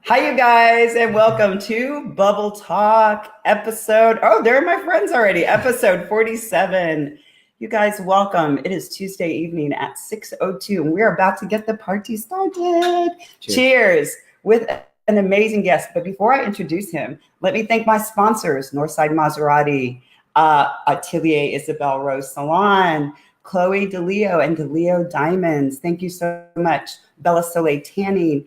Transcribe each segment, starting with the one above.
Hi, you guys, and welcome to Bubble Talk episode. Oh, there are my friends already. Episode 47. You guys, welcome. It is Tuesday evening at 6:02, and we're about to get the party started. Cheers with an amazing guest. But before I introduce him, let me thank my sponsors: Northside Maserati, Atelier, Isabelle Rose Salon, Chloe DeLeo and DeLeo Diamonds. Thank you so much. Bella Soleil Tanning.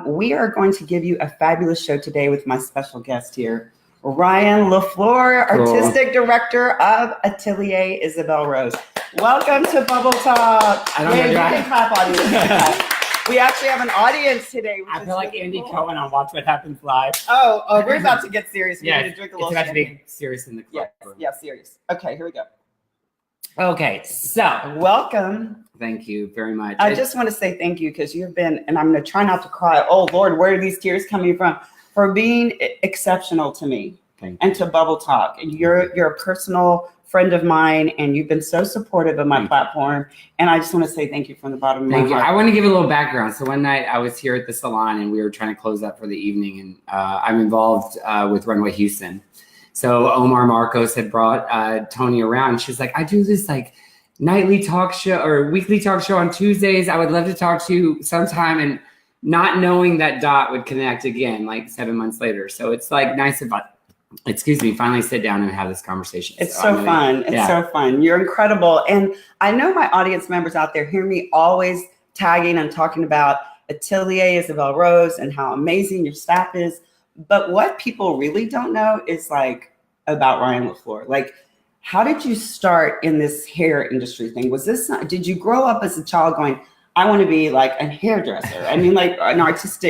We are going to give you a fabulous show today with my special guest here, Rian LaFluer, Artistic Director of Atelier, Isabelle Rose. Welcome to Bubble Talk. I don't know. You can clap, audience. We actually have an audience today. I feel like Andy Cohen on Watch What Happens Live. Oh, we're about to get serious. Yeah, We're going to drink a little it's about to champagne. be serious in the club. Yeah, serious. Okay, here we go. Okay, so welcome. Thank you very much. I just want to say thank you because you've been, and I'm going to try not to cry. Oh Lord, where are these tears coming from? For being exceptional to me and to Bubble Talk. And you're a personal friend of mine, and you've been so supportive of my platform. And I just want to say thank you from the bottom of my heart. I want to give a little background. So one night I was here at the salon, and we were trying to close up for the evening, and I'm involved with Runway Houston. So Omar Marcos had brought Toni around. She's like, I do this like nightly talk show or weekly talk show on Tuesdays. I would love to talk to you sometime. And not knowing that Dot would connect again, like 7 months later. So it's like nice if I, finally sit down and have this conversation. It's so fun. It's so fun. You're incredible. And I know my audience members out there hear me always tagging and talking about Atelier, Isabelle Rose, and how amazing your staff is. But what people really don't know is like about Rian LaFluer. Like, how did you start in this hair industry thing? Was this did you grow up as a child going, I want to be like a hairdresser? I mean, like an artiste.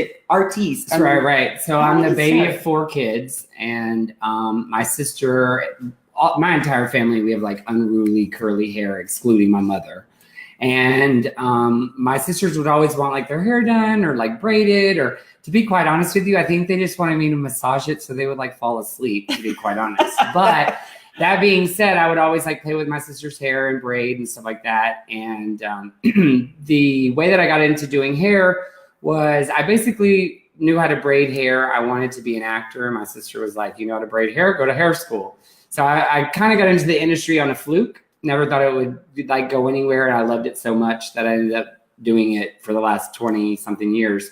Right. So I'm the baby of 4 kids, and my sister, my entire family, we have like unruly curly hair, excluding my mother. And my sisters would always want like their hair done or like braided, or to be quite honest with you, I think they just wanted me to massage it so they would like fall asleep, to be quite honest. But that being said, I would always like play with my sister's hair and braid and stuff like that. And the way that I got into doing hair was I basically knew how to braid hair. I wanted to be an actor. My sister was like, you know how to braid hair? Go to hair school. So I kind of got into the industry on a fluke. Never thought it would like go anywhere. And I loved it so much that I ended up doing it for the last 20 something years.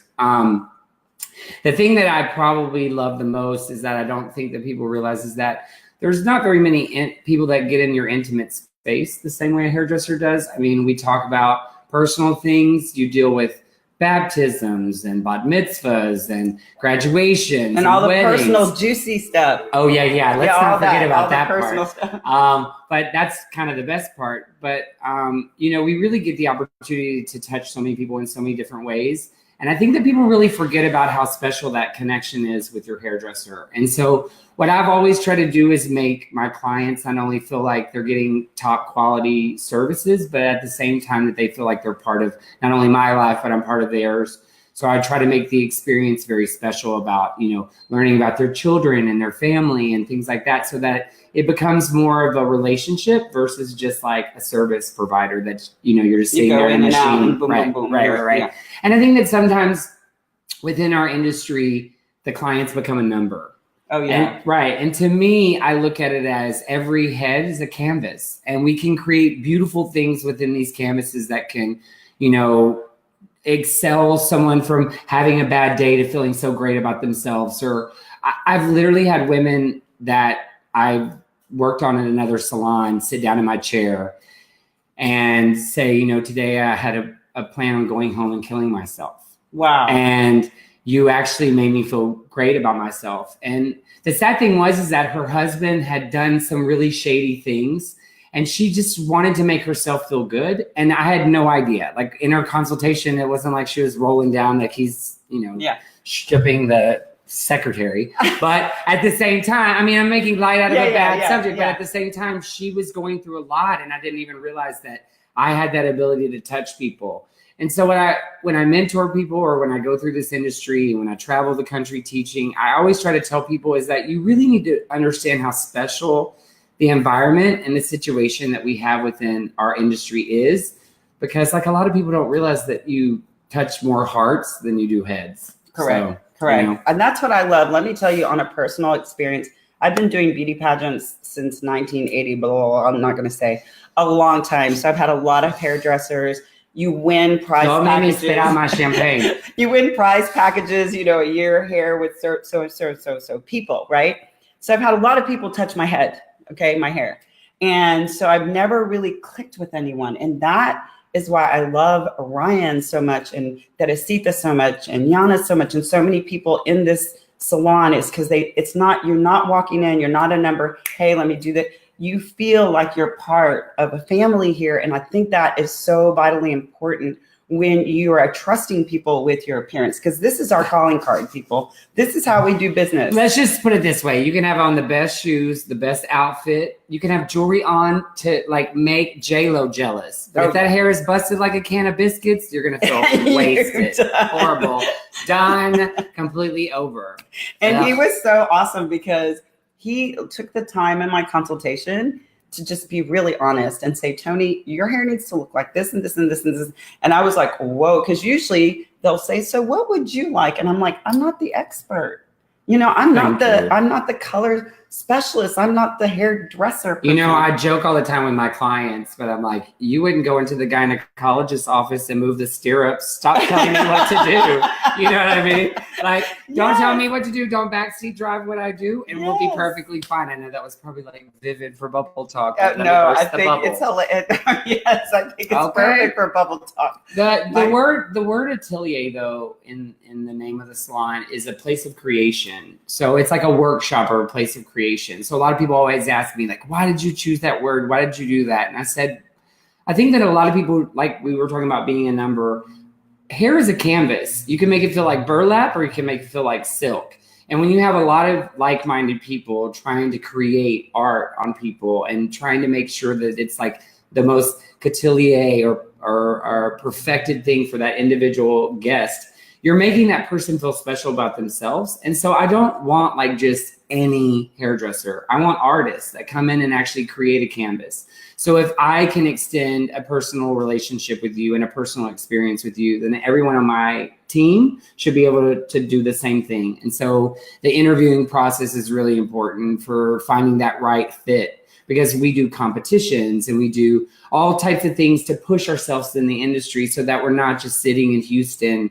The thing that I probably love the most is that I don't think that people realize is that there's not very many people that get in your intimate space the same way a hairdresser does. I mean, we talk about personal things. You deal with baptisms and bat mitzvahs and graduations and all the weddings. Personal juicy stuff. Oh yeah. Let's not forget about that personal part. Stuff. But that's kind of the best part. But we really get the opportunity to touch so many people in so many different ways. And I think that people really forget about how special that connection is with your hairdresser. And so what I've always tried to do is make my clients not only feel like they're getting top quality services, but at the same time that they feel like they're part of not only my life, but I'm part of theirs. So I try to make the experience very special about, learning about their children and their family and things like that, so that it becomes more of a relationship versus just like a service provider that, you're just sitting there in the machine. Right. Yeah. And I think that sometimes within our industry, the clients become a number. Oh, yeah. And to me, I look at it as every head is a canvas, and we can create beautiful things within these canvases that can, excel someone from having a bad day to feeling so great about themselves. Or I've literally had women that I've worked on in another salon sit down in my chair and say, today I had a plan on going home and killing myself. Wow. And you actually made me feel great about myself. And the sad thing was that her husband had done some really shady things, and she just wanted to make herself feel good. And I had no idea. Like in her consultation, it wasn't like she was rolling down like he's, stripping the secretary. But at the same time, I'm making light out of a bad subject, but at the same time, she was going through a lot, and I didn't even realize that I had that ability to touch people. And so when I mentor people, or when I go through this industry, when I travel the country teaching, I always try to tell people is that you really need to understand how special the environment and the situation that we have within our industry is, because like a lot of people don't realize that you touch more hearts than you do heads. Correct. Correct. You know? And that's what I love. Let me tell you on a personal experience. I've been doing beauty pageants since 1980, blah, I'm not going to say a long time. So I've had a lot of hairdressers. You win prize Don't packages. make me spit out my champagne. You win prize packages, you know, a year hair with so people, right? So I've had a lot of people touch my head, okay, my hair. And so I've never really clicked with anyone. And that is why I love Rian so much and Teresita so much and Yana so much and so many people in this salon is because you're not walking in, you're not a number, hey, let me do that. You feel like you're part of a family here. And I think that is so vitally important when you are trusting people with your appearance, because this is our calling card, people. This is how we do business. Let's just put it this way. You can have on the best shoes, the best outfit. You can have jewelry on to like make J-Lo jealous. But if that hair is busted like a can of biscuits, you're going to feel wasted. Horrible. Done. Completely over. And he was so awesome because he took the time in my consultation to just be really honest and say, Toni, your hair needs to look like this and this and this and this. And I was like, whoa, because usually they'll say, so what would you like? And I'm like, I'm not the expert. You know, I'm not the color specialist. I'm not the hairdresser person. You know, I joke all the time with my clients, but I'm like, you wouldn't go into the gynecologist's office and move the stirrups. Stop telling me what to do. You know what I mean? Like, don't tell me what to do. Don't backseat drive what I do, and we'll be perfectly fine. I know that was probably like vivid for bubble talk. No, I think it's hilarious. Yes, I think it's perfect for bubble talk. The word atelier, though, in the name of the salon, is a place of creation. So it's like a workshop or a place of creation. So a lot of people always ask me, like, why did you choose that word? Why did you do that? And I said, I think that a lot of people, like we were talking about being a number, hair is a canvas. You can make it feel like burlap or you can make it feel like silk. And when you have a lot of like-minded people trying to create art on people and trying to make sure that it's like the most cotillier or perfected thing for that individual guest, you're making that person feel special about themselves. And so I don't want like just any hairdresser. I want artists that come in and actually create a canvas. So if I can extend a personal relationship with you and a personal experience with you, then everyone on my team should be able to do the same thing. And so the interviewing process is really important for finding that right fit, because we do competitions and we do all types of things to push ourselves in the industry so that we're not just sitting in Houston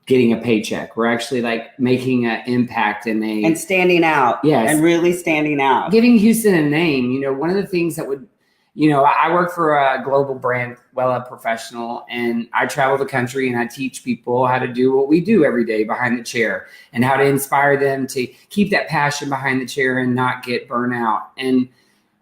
getting a paycheck. We're actually like making an impact and standing out. Yes. And really standing out. Giving Houston a name. You know, one of the things that would, you know, I work for a global brand, Wella Professional, and I travel the country and I teach people how to do what we do every day behind the chair and how to inspire them to keep that passion behind the chair and not get burnt out. And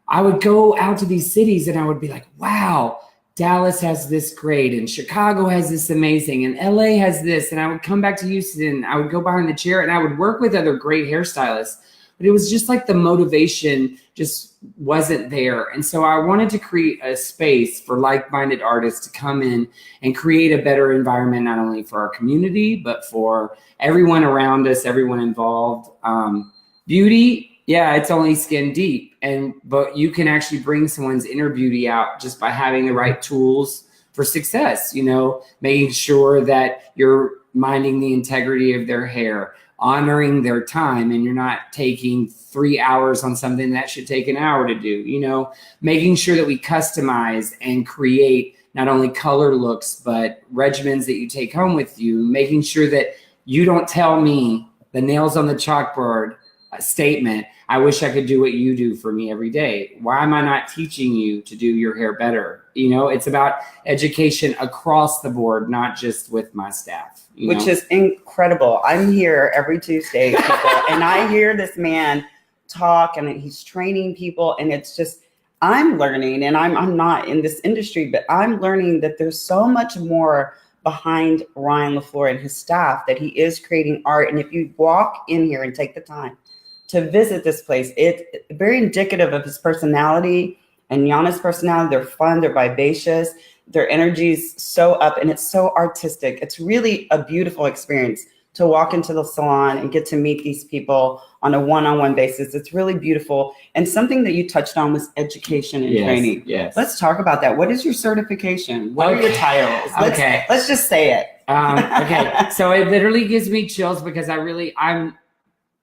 I would go out to these cities and I would be like, wow, Dallas has this great, and Chicago has this amazing, and LA has this. And I would come back to Houston, I would go behind the chair and I would work with other great hairstylists, but it was just like the motivation just wasn't there. And so I wanted to create a space for like-minded artists to come in and create a better environment, not only for our community, but for everyone around us, everyone involved. Beauty, yeah, it's only skin deep. But you can actually bring someone's inner beauty out just by having the right tools for success, you know, making sure that you're minding the integrity of their hair, honoring their time, and you're not taking 3 hours on something that should take an hour to do, you know, making sure that we customize and create not only color looks, but regimens that you take home with you, making sure that you don't tell me the nails on the chalkboard statement, I wish I could do what you do for me every day. Why am I not teaching you to do your hair better? You know, it's about education across the board, not just with my staff. Which is incredible. I'm here every Tuesday, people, and I hear this man talk and he's training people, and it's just, I'm learning, and I'm not in this industry, but I'm learning that there's so much more behind Rian LaFluer and his staff, that he is creating art. And if you walk in here and take the time to visit this place, it's very indicative of his personality and Yana's personality. They're fun, they're vivacious, their energy's so up, and it's so artistic. It's really a beautiful experience to walk into the salon and get to meet these people on a one-on-one basis. It's really beautiful. And something that you touched on was education and training. Yes. Let's talk about that. What is your certification? What are your titles? Let's just say it. Okay, so it literally gives me chills because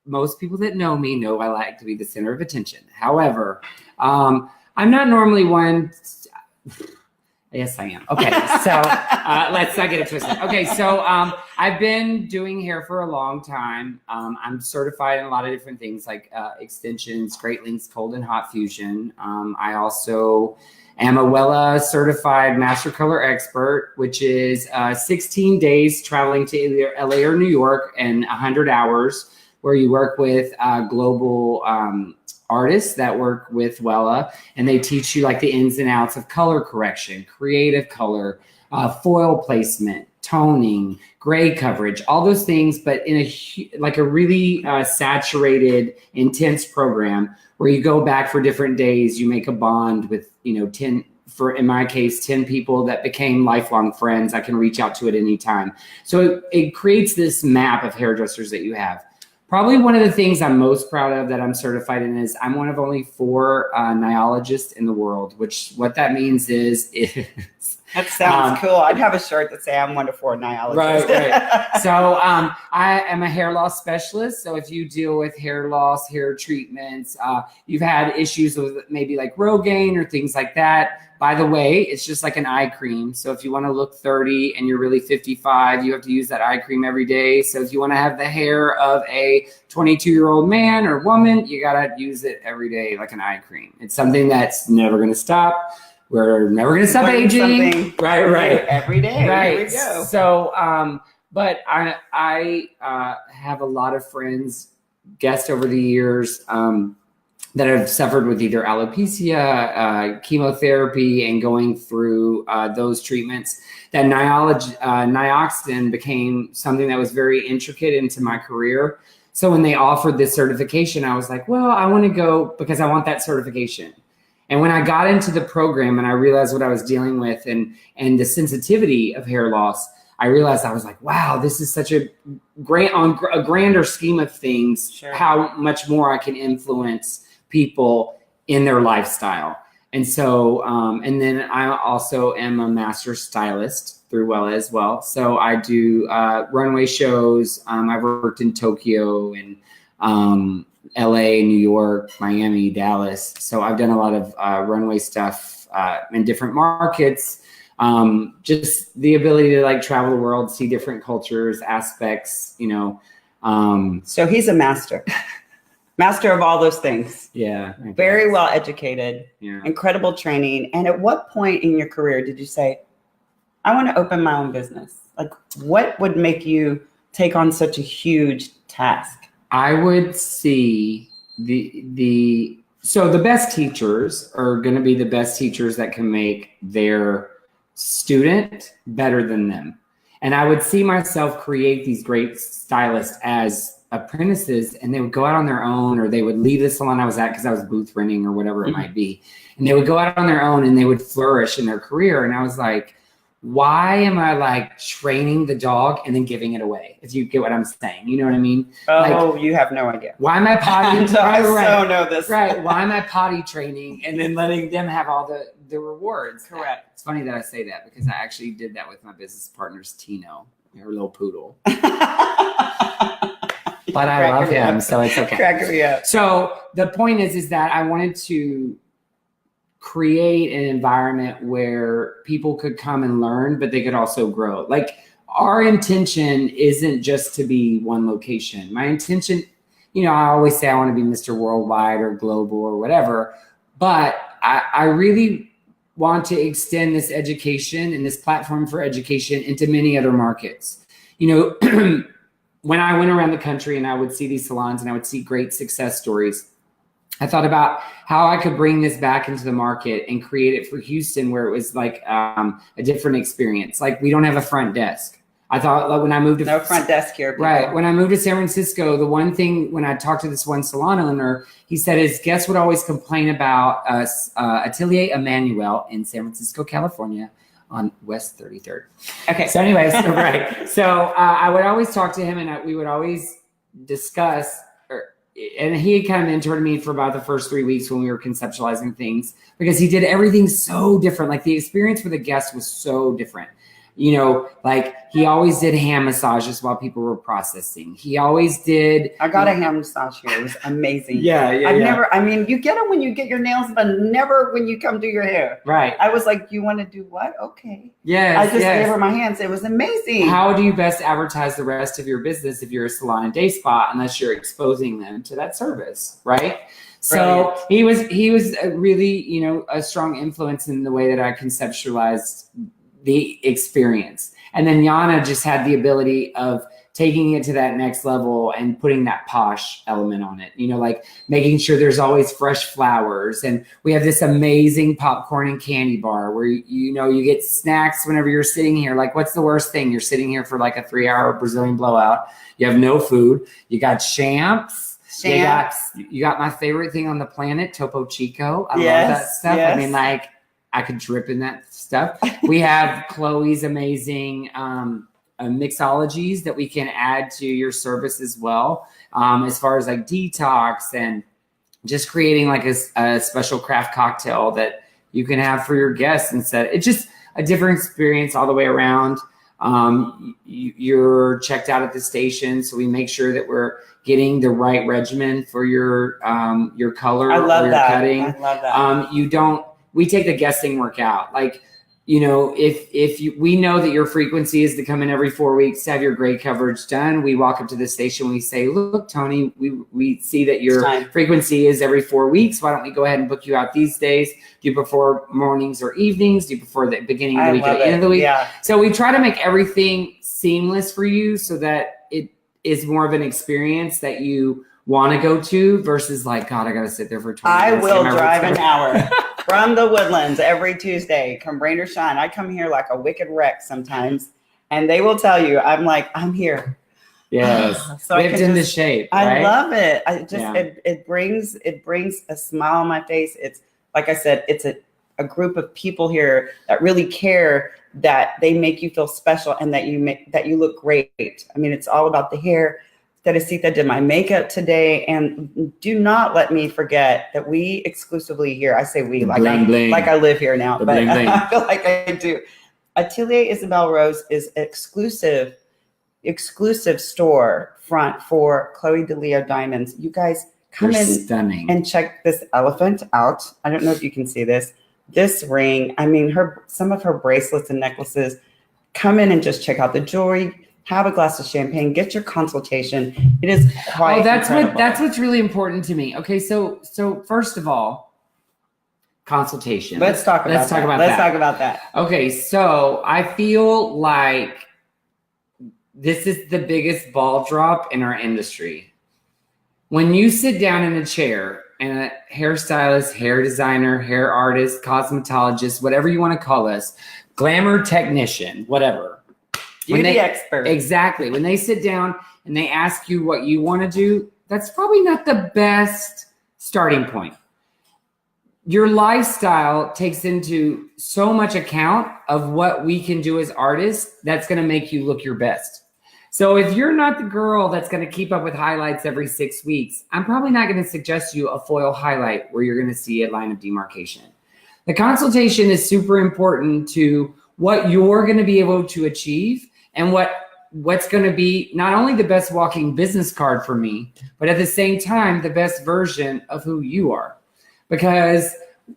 most people that know me know I like to be the center of attention. However, I'm not normally one. Yes, I am. Okay, so let's not get it twisted. Okay, so I've been doing hair for a long time. I'm certified in a lot of different things like extensions, straight lengths, cold and hot fusion. I also am a Wella certified master color expert, which is 16 days traveling to either LA or New York and 100 hours where you work with global artists that work with Wella, and they teach you like the ins and outs of color correction, creative color, foil placement, toning, gray coverage, all those things, but in a really saturated, intense program where you go back for different days, you make a bond with, 10, in my case, 10 people that became lifelong friends I can reach out to at any time. So it creates this map of hairdressers that you have. Probably one of the things I'm most proud of that I'm certified in is I'm one of only 4 nyologists in the world, which what that means is that sounds cool. I'd have a shirt that say I'm one of 4 nyologists. Right. So I am a hair loss specialist. So if you deal with hair loss, hair treatments, you've had issues with maybe like Rogaine or things like that. By the way, it's just like an eye cream. So if you want to look 30 and you're really 55, you have to use that eye cream every day. So if you want to have the hair of a 22-year-old man or woman, you got to use it every day like an eye cream. It's something that's never going to stop. We're never going to stop aging. Right. Every day. Right. Here we go. So, but I have a lot of friends, guests over the years, that have suffered with either alopecia, chemotherapy, and going through those treatments. That nioxin became something that was very intricate into my career. So when they offered this certification, I was like, well, I want to go because I want that certification. And when I got into the program and I realized what I was dealing with and the sensitivity of hair loss, I realized I was like, wow, this is such a grander scheme of things, sure, how much more I can influence people in their lifestyle. And so, and then I also am a master stylist through Wella as well. So I do runway shows. I've worked in Tokyo and LA, New York, Miami, Dallas. So I've done a lot of runway stuff in different markets. Just the ability to like travel the world, see different cultures, aspects, So he's a master. Master of all those things. Yeah. Very well educated. Yeah. Incredible training. And at what point in your career did you say, I want to open my own business? Like, what would make you take on such a huge task? I would see so the best teachers are going to be the best teachers that can make their student better than them. And I would see myself create these great stylists as apprentices, and they would go out on their own, or they would leave the salon I was at because I was booth renting or whatever it might be. And they would go out on their own and they would flourish in their career. And I was like, why am I like training the dog and then giving it away? If you get what I'm saying, you know what I mean? Oh, you have no idea. Why am I potty? I so know this. Right. Why am I potty training and then letting them have all the rewards? Correct. It's funny that I say that because I actually did that with my business partner's Tino, her little poodle. But I love him, so it's okay. Cracking me up. So the point is that I wanted to create an environment where people could come and learn, but they could also grow. Like, our intention isn't just to be one location. My intention, I always say I want to be Mr. Worldwide or Global or whatever, but I really want to extend this education and this platform for education into many other markets. When I went around the country and I would see these salons and I would see great success stories, I thought about how I could bring this back into the market and create it for Houston, where it was like a different experience. Like, we don't have a front desk. I thought, like, when I moved to no front desk here, people. Right. When I moved to San Francisco, the one thing when I talked to this one salon owner, he said his guests would always complain about Atelier Emmanuel in San Francisco, California, on West 33rd. Okay. So anyways, right. So I would always talk to him, and we would always discuss, and he had kind of mentored me for about the first 3 weeks when we were conceptualizing things, because he did everything so different. Like, the experience for the guest was so different. You know, like he always did hand massages while people were processing. He always did. I got a hand massage here. It was amazing. I've never, I mean, you get them when you get your nails done, never when you come do your hair. Right. I was like, you want to do what? Okay. Yes. I just gave her my hands. It was amazing. How do you best advertise the rest of your business if you're a salon and day spa unless you're exposing them to that service, right? So he was really, you know, a strong influence in the way that I conceptualized the experience. And then Yana just had the ability of taking it to that next level and putting that posh element on it, you know, like making sure there's always fresh flowers. And we have this amazing popcorn and candy bar where, you know, you get snacks whenever you're sitting here. Like, what's the worst thing? You're sitting here for like a 3-hour Brazilian blowout. You have no food. You got champs. You got my favorite thing on the planet, Topo Chico. I love that stuff. I mean, like, I could drip in that stuff. We have Chloe's amazing mixologies that we can add to your service as well, as far as like detox and just creating like a special craft cocktail that you can have for your guests instead. It's just a different experience all the way around. You're checked out at the station, so we make sure that we're getting the right regimen for your color or your cutting. I love that. We take the guessing work out. Like, you know, we know that your frequency is to come in every 4 weeks to have your gray coverage done. We walk up to the station. We say, look, Toni, we see that your frequency is every 4 weeks. Why don't we go ahead and book you out these days? Do you prefer mornings or evenings? Do you prefer the beginning of the week or the end of the week? Yeah. So we try to make everything seamless for you so that it is more of an experience that you want to go to versus like, God, I got to sit there for 20 minutes. I will drive an hour from the Woodlands every Tuesday, come rain or shine. I come here like a wicked wreck sometimes, and they will tell you, I'm like, I'm here. Yes. So whipped into shape. Right? I love it. It brings a smile on my face. It's like I said, it's a group of people here that really care, that they make you feel special and that you look great. I mean, it's all about the hair. Teresita did my makeup today, and do not let me forget that we exclusively here, I say we, like I live here now, but I feel like I do. Atelier Isabelle Rose is exclusive store front for Chloe DeLeo diamonds. You guys come in stunning and check this elephant out. I don't know if you can see this ring. I mean, some of her bracelets and necklaces. Come in and just check out the jewelry. Have a glass of champagne, get your consultation. It is quite incredible. That's what's really important to me. Okay, so first of all, consultation. Let's talk about that. Okay, so I feel like this is the biggest ball drop in our industry. When you sit down in a chair and a hairstylist, hair designer, hair artist, cosmetologist, whatever you want to call us, glamour technician, whatever. Beauty expert. Exactly. When they sit down and they ask you what you want to do, that's probably not the best starting point. Your lifestyle takes into so much account of what we can do as artists that's going to make you look your best. So if you're not the girl that's going to keep up with highlights every 6 weeks, I'm probably not going to suggest you a foil highlight where you're going to see a line of demarcation. The consultation is super important to what you're going to be able to achieve and what's going to be not only the best walking business card for me, but at the same time, the best version of who you are. Because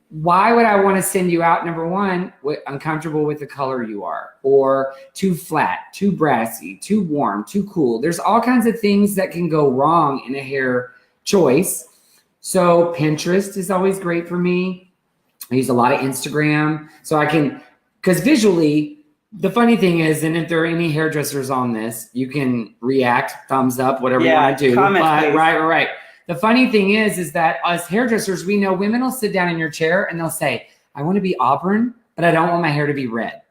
why would I want to send you out, number one, uncomfortable with the color you are, or too flat, too brassy, too warm, too cool? There's all kinds of things that can go wrong in a hair choice. So Pinterest is always great for me. I use a lot of Instagram so I can, because visually, the funny thing is, and if there are any hairdressers on this, you can react, thumbs up, whatever you want to do. Comment, right. The funny thing is that as hairdressers, we know women will sit down in your chair and they'll say, I want to be auburn, but I don't want my hair to be red.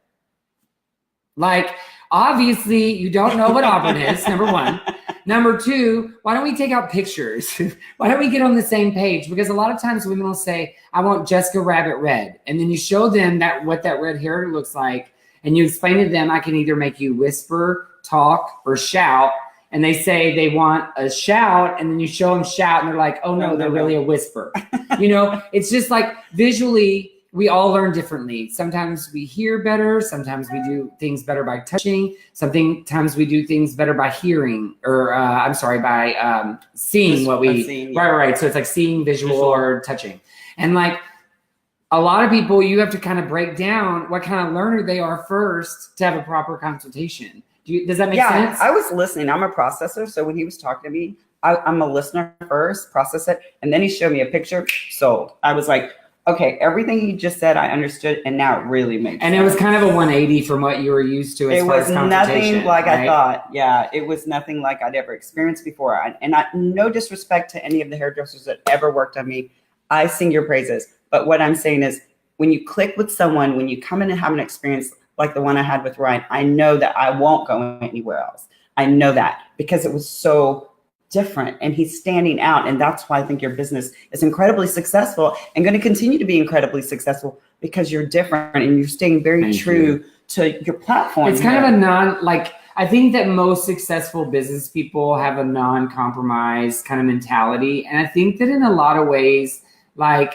Like, obviously, you don't know what auburn is, number one. Number two, why don't we take out pictures? Why don't we get on the same page? Because a lot of times women will say, I want Jessica Rabbit red. And then you show them what that red hair looks like. And you explain to them, I can either make you whisper, talk, or shout. And they say they want a shout. And then you show them shout. And they're like, oh, no, they're really a whisper. You know, it's just like visually, we all learn differently. Sometimes we hear better. Sometimes we do things better by touching. Sometimes we do things better by hearing, or by seeing what we, seeing, yeah. Right. So it's like seeing, visual, or touching. And like a lot of people, you have to kind of break down what kind of learner they are first to have a proper consultation. Does that make sense? I was listening. I'm a processor. So when he was talking to me, I'm a listener first, process it. And then he showed me a picture, sold. I was like, okay, everything he just said, I understood, and now it really makes sense. And it was kind of a 180 from what you were used to as far as consultation. It was nothing like right? I thought. Yeah, it was nothing like I'd ever experienced before. No disrespect to any of the hairdressers that ever worked on me. I sing your praises. But what I'm saying is, when you click with someone, when you come in and have an experience like the one I had with Ryan, I know that I won't go anywhere else. I know that because it was so different, and he's standing out. And that's why I think your business is incredibly successful and going to continue to be incredibly successful, because you're different and you're staying very true to your platform. It's kind of a I think that most successful business people have a non-compromise kind of mentality. And I think that in a lot of ways, like,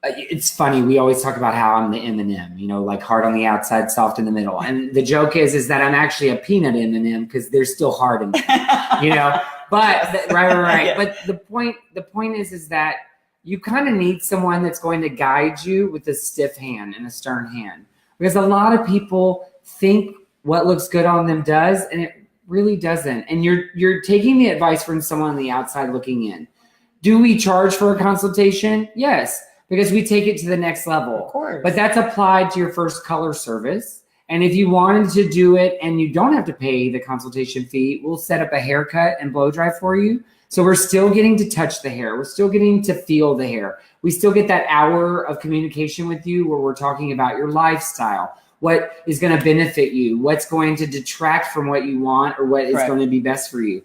it's funny, we always talk about how I'm the M&M, like hard on the outside, soft in the middle. And the joke is that I'm actually a peanut M&M because they're still hard in there, But right. Yeah. But the point is that you kind of need someone that's going to guide you with a stiff hand and a stern hand, because a lot of people think what looks good on them does, and it really doesn't. And you're taking the advice from someone on the outside looking in. Do we charge for a consultation? Yes, because we take it to the next level. Of course. But that's applied to your first color service. And if you wanted to do it and you don't have to pay the consultation fee, we'll set up a haircut and blow dry for you. So we're still getting to touch the hair. We're still getting to feel the hair. We still get that hour of communication with you where we're talking about your lifestyle, what is going to benefit you, what's going to detract from what you want, or what is going to be best for you.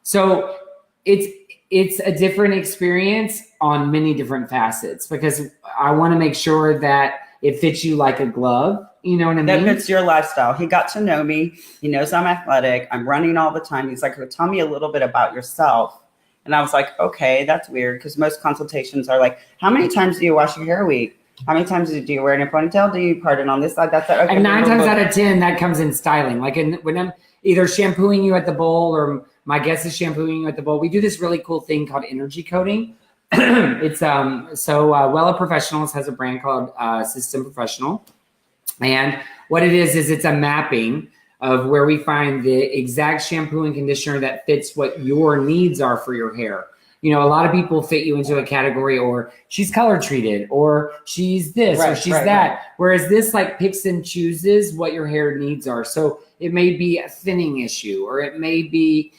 So it's a different experience on many different facets, because I want to make sure that it fits you like a glove. You know what I mean? That fits your lifestyle. He got to know me. He knows I'm athletic. I'm running all the time. He's like, well, tell me a little bit about yourself. And I was like, okay, that's weird, because most consultations are like, how many times do you wash your hair a week? How many times do you wear in a ponytail? Do you part it on this side, that side? Okay, and 9 times out of 10, that comes in styling. Like when I'm either shampooing you at the bowl or my guest is shampooing you at the bowl, we do this really cool thing called energy coating. It's Wella Professionals has a brand called System Professional. And what it is it's a mapping of where we find the exact shampoo and conditioner that fits what your needs are for your hair. A lot of people fit you into a category, or she's color treated, or she's this, or she's that. Right. Whereas this like picks and chooses what your hair needs are. So it may be a thinning issue, or it may be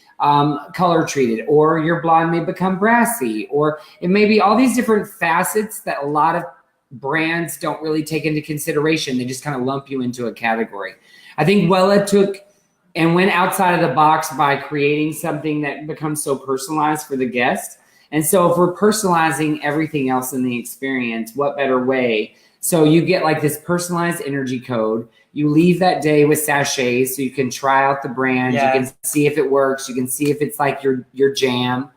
color treated, or your blonde may become brassy, or it may be all these different facets that a lot of brands don't really take into consideration. They just kind of lump you into a category. I think Wella took and went outside of the box by creating something that becomes so personalized for the guest. And so if we're personalizing everything else in the experience, what better way? So you get like this personalized energy code. You leave that day with sachets so you can try out the brand. Yes. You can see if it works. You can see if it's like your jam.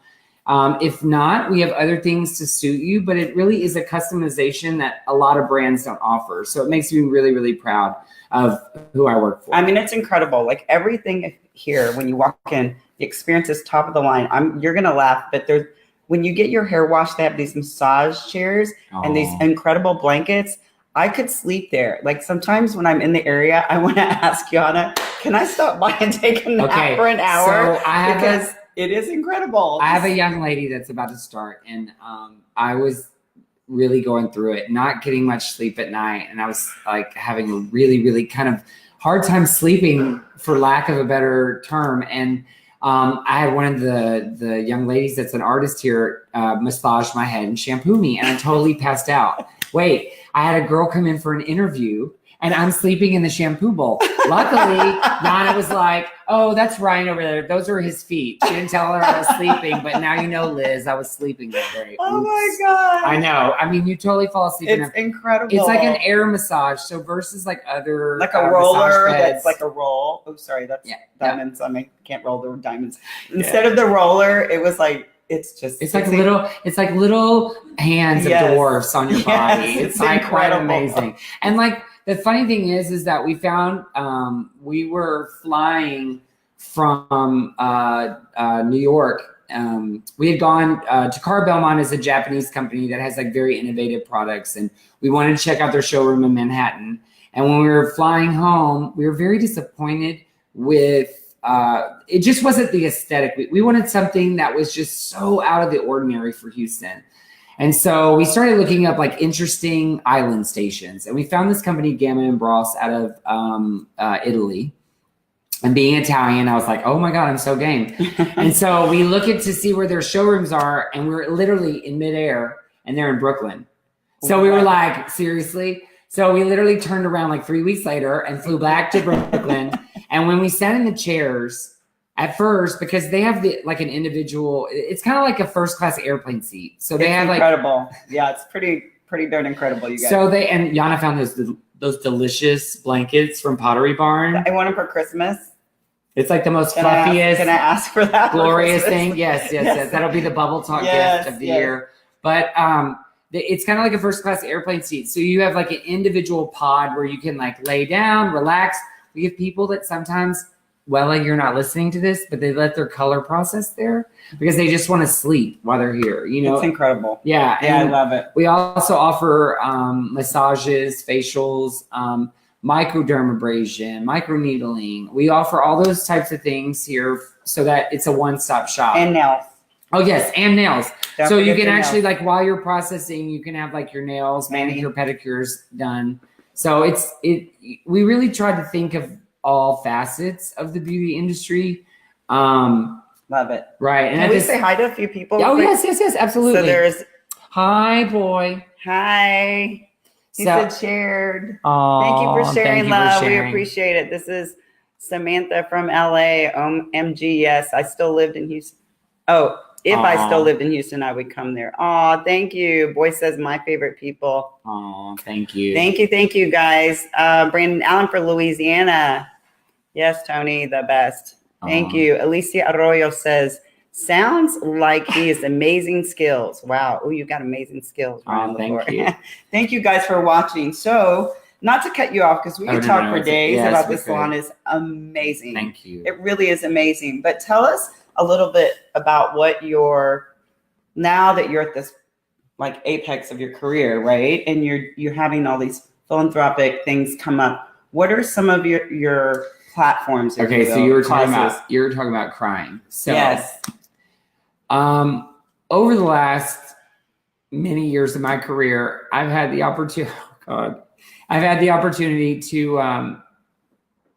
If not, we have other things to suit you, but it really is a customization that a lot of brands don't offer. So it makes me really, really proud of who I work for. I mean, it's incredible. Like everything here, when you walk in, the experience is top of the line. You're going to laugh, but when you get your hair washed, they have these massage chairs and these incredible blankets. I could sleep there. Like sometimes when I'm in the area, I want to ask Yana, can I stop by and take a nap for an hour? So it is incredible. I have a young lady that's about to start, and I was really going through it, not getting much sleep at night. And I was like having a really, really kind of hard time sleeping, for lack of a better term. And I had one of the young ladies that's an artist here massage my head and shampoo me, and I totally passed out. Wait, I had a girl come in for an interview, and I'm sleeping in the shampoo bowl. Luckily, Yana was like, oh, that's Ryan over there. Those are his feet. She didn't tell her I was sleeping, but now you know, Liz, I was sleeping that day. Oh my God. I know. I mean, you totally fall asleep. It's incredible. It's like an air massage. So versus like other like a roller that's like a roll. Oh, sorry, that's diamonds. I can't roll the diamonds. Instead of the roller, it was like it's like little hands of dwarfs on your body. It's like incredible. Quite amazing. And like the funny thing is that we found we were flying from New York. We had gone to Car Belmont is a Japanese company that has like very innovative products, and we wanted to check out their showroom in Manhattan. And when we were flying home, we were very disappointed with it just wasn't the aesthetic. We wanted something that was just so out of the ordinary for Houston. And so we started looking up like interesting island stations, and we found this company, Gamma and Bros, out of Italy. And being Italian, I was like, oh my God, I'm so game. And so we look to see where their showrooms are, and we're literally in midair, and they're in Brooklyn. So we were like, seriously? So we literally turned around like 3 weeks later and flew back to Brooklyn. And when we sat in the chairs at first, because they have like an individual, it's kind of like a first class airplane seat. So they have incredible. Yeah, it's pretty darn incredible, you guys. So and Yana found those delicious blankets from Pottery Barn. I want them for Christmas. It's like the most fluffiest. Can I ask for that? Glorious thing. Yes. That'll be the Bubble Talk gift of the year. But it's kind of like a first class airplane seat. So you have like an individual pod where you can like lay down, relax. We have people that sometimes, you're not listening to this, but they let their color process there because they just want to sleep while they're here. You know, it's incredible. Yeah. Yeah, I love it. We also offer massages, facials, microdermabrasion, microneedling. We offer all those types of things here so that it's a one-stop shop. And nails. Oh yes, and nails. So you can actually like while you're processing, you can have like your nails, manicure, pedicures done. So we really try to think of all facets of the beauty industry. Love it. Right. And can we say hi to a few people? Oh yes, absolutely. So there's hi boy. Hi. He said shared. Thank you for sharing, love. We appreciate it. This is Samantha from LA. MG, yes. I still lived in Houston. Oh, if I still lived in Houston, I would come there. Oh, thank you. Boy says my favorite people. Oh, thank you. Thank you, guys. Brandon Allen for Louisiana. Yes, Toni, the best. Thank you. Alicia Arroyo says, sounds like he has amazing skills. Wow. Oh, you've got amazing skills. Ryan thank you. Thank you guys for watching. So not to cut you off because we could talk for days about this salon is amazing. Thank you. It really is amazing. But tell us a little bit about what now that you're at this like apex of your career, right? And you're having all these philanthropic things come up. What are some of your platforms? Okay, so you were talking about crying. So yes. Over the last many years of my career, I've had the opportunity to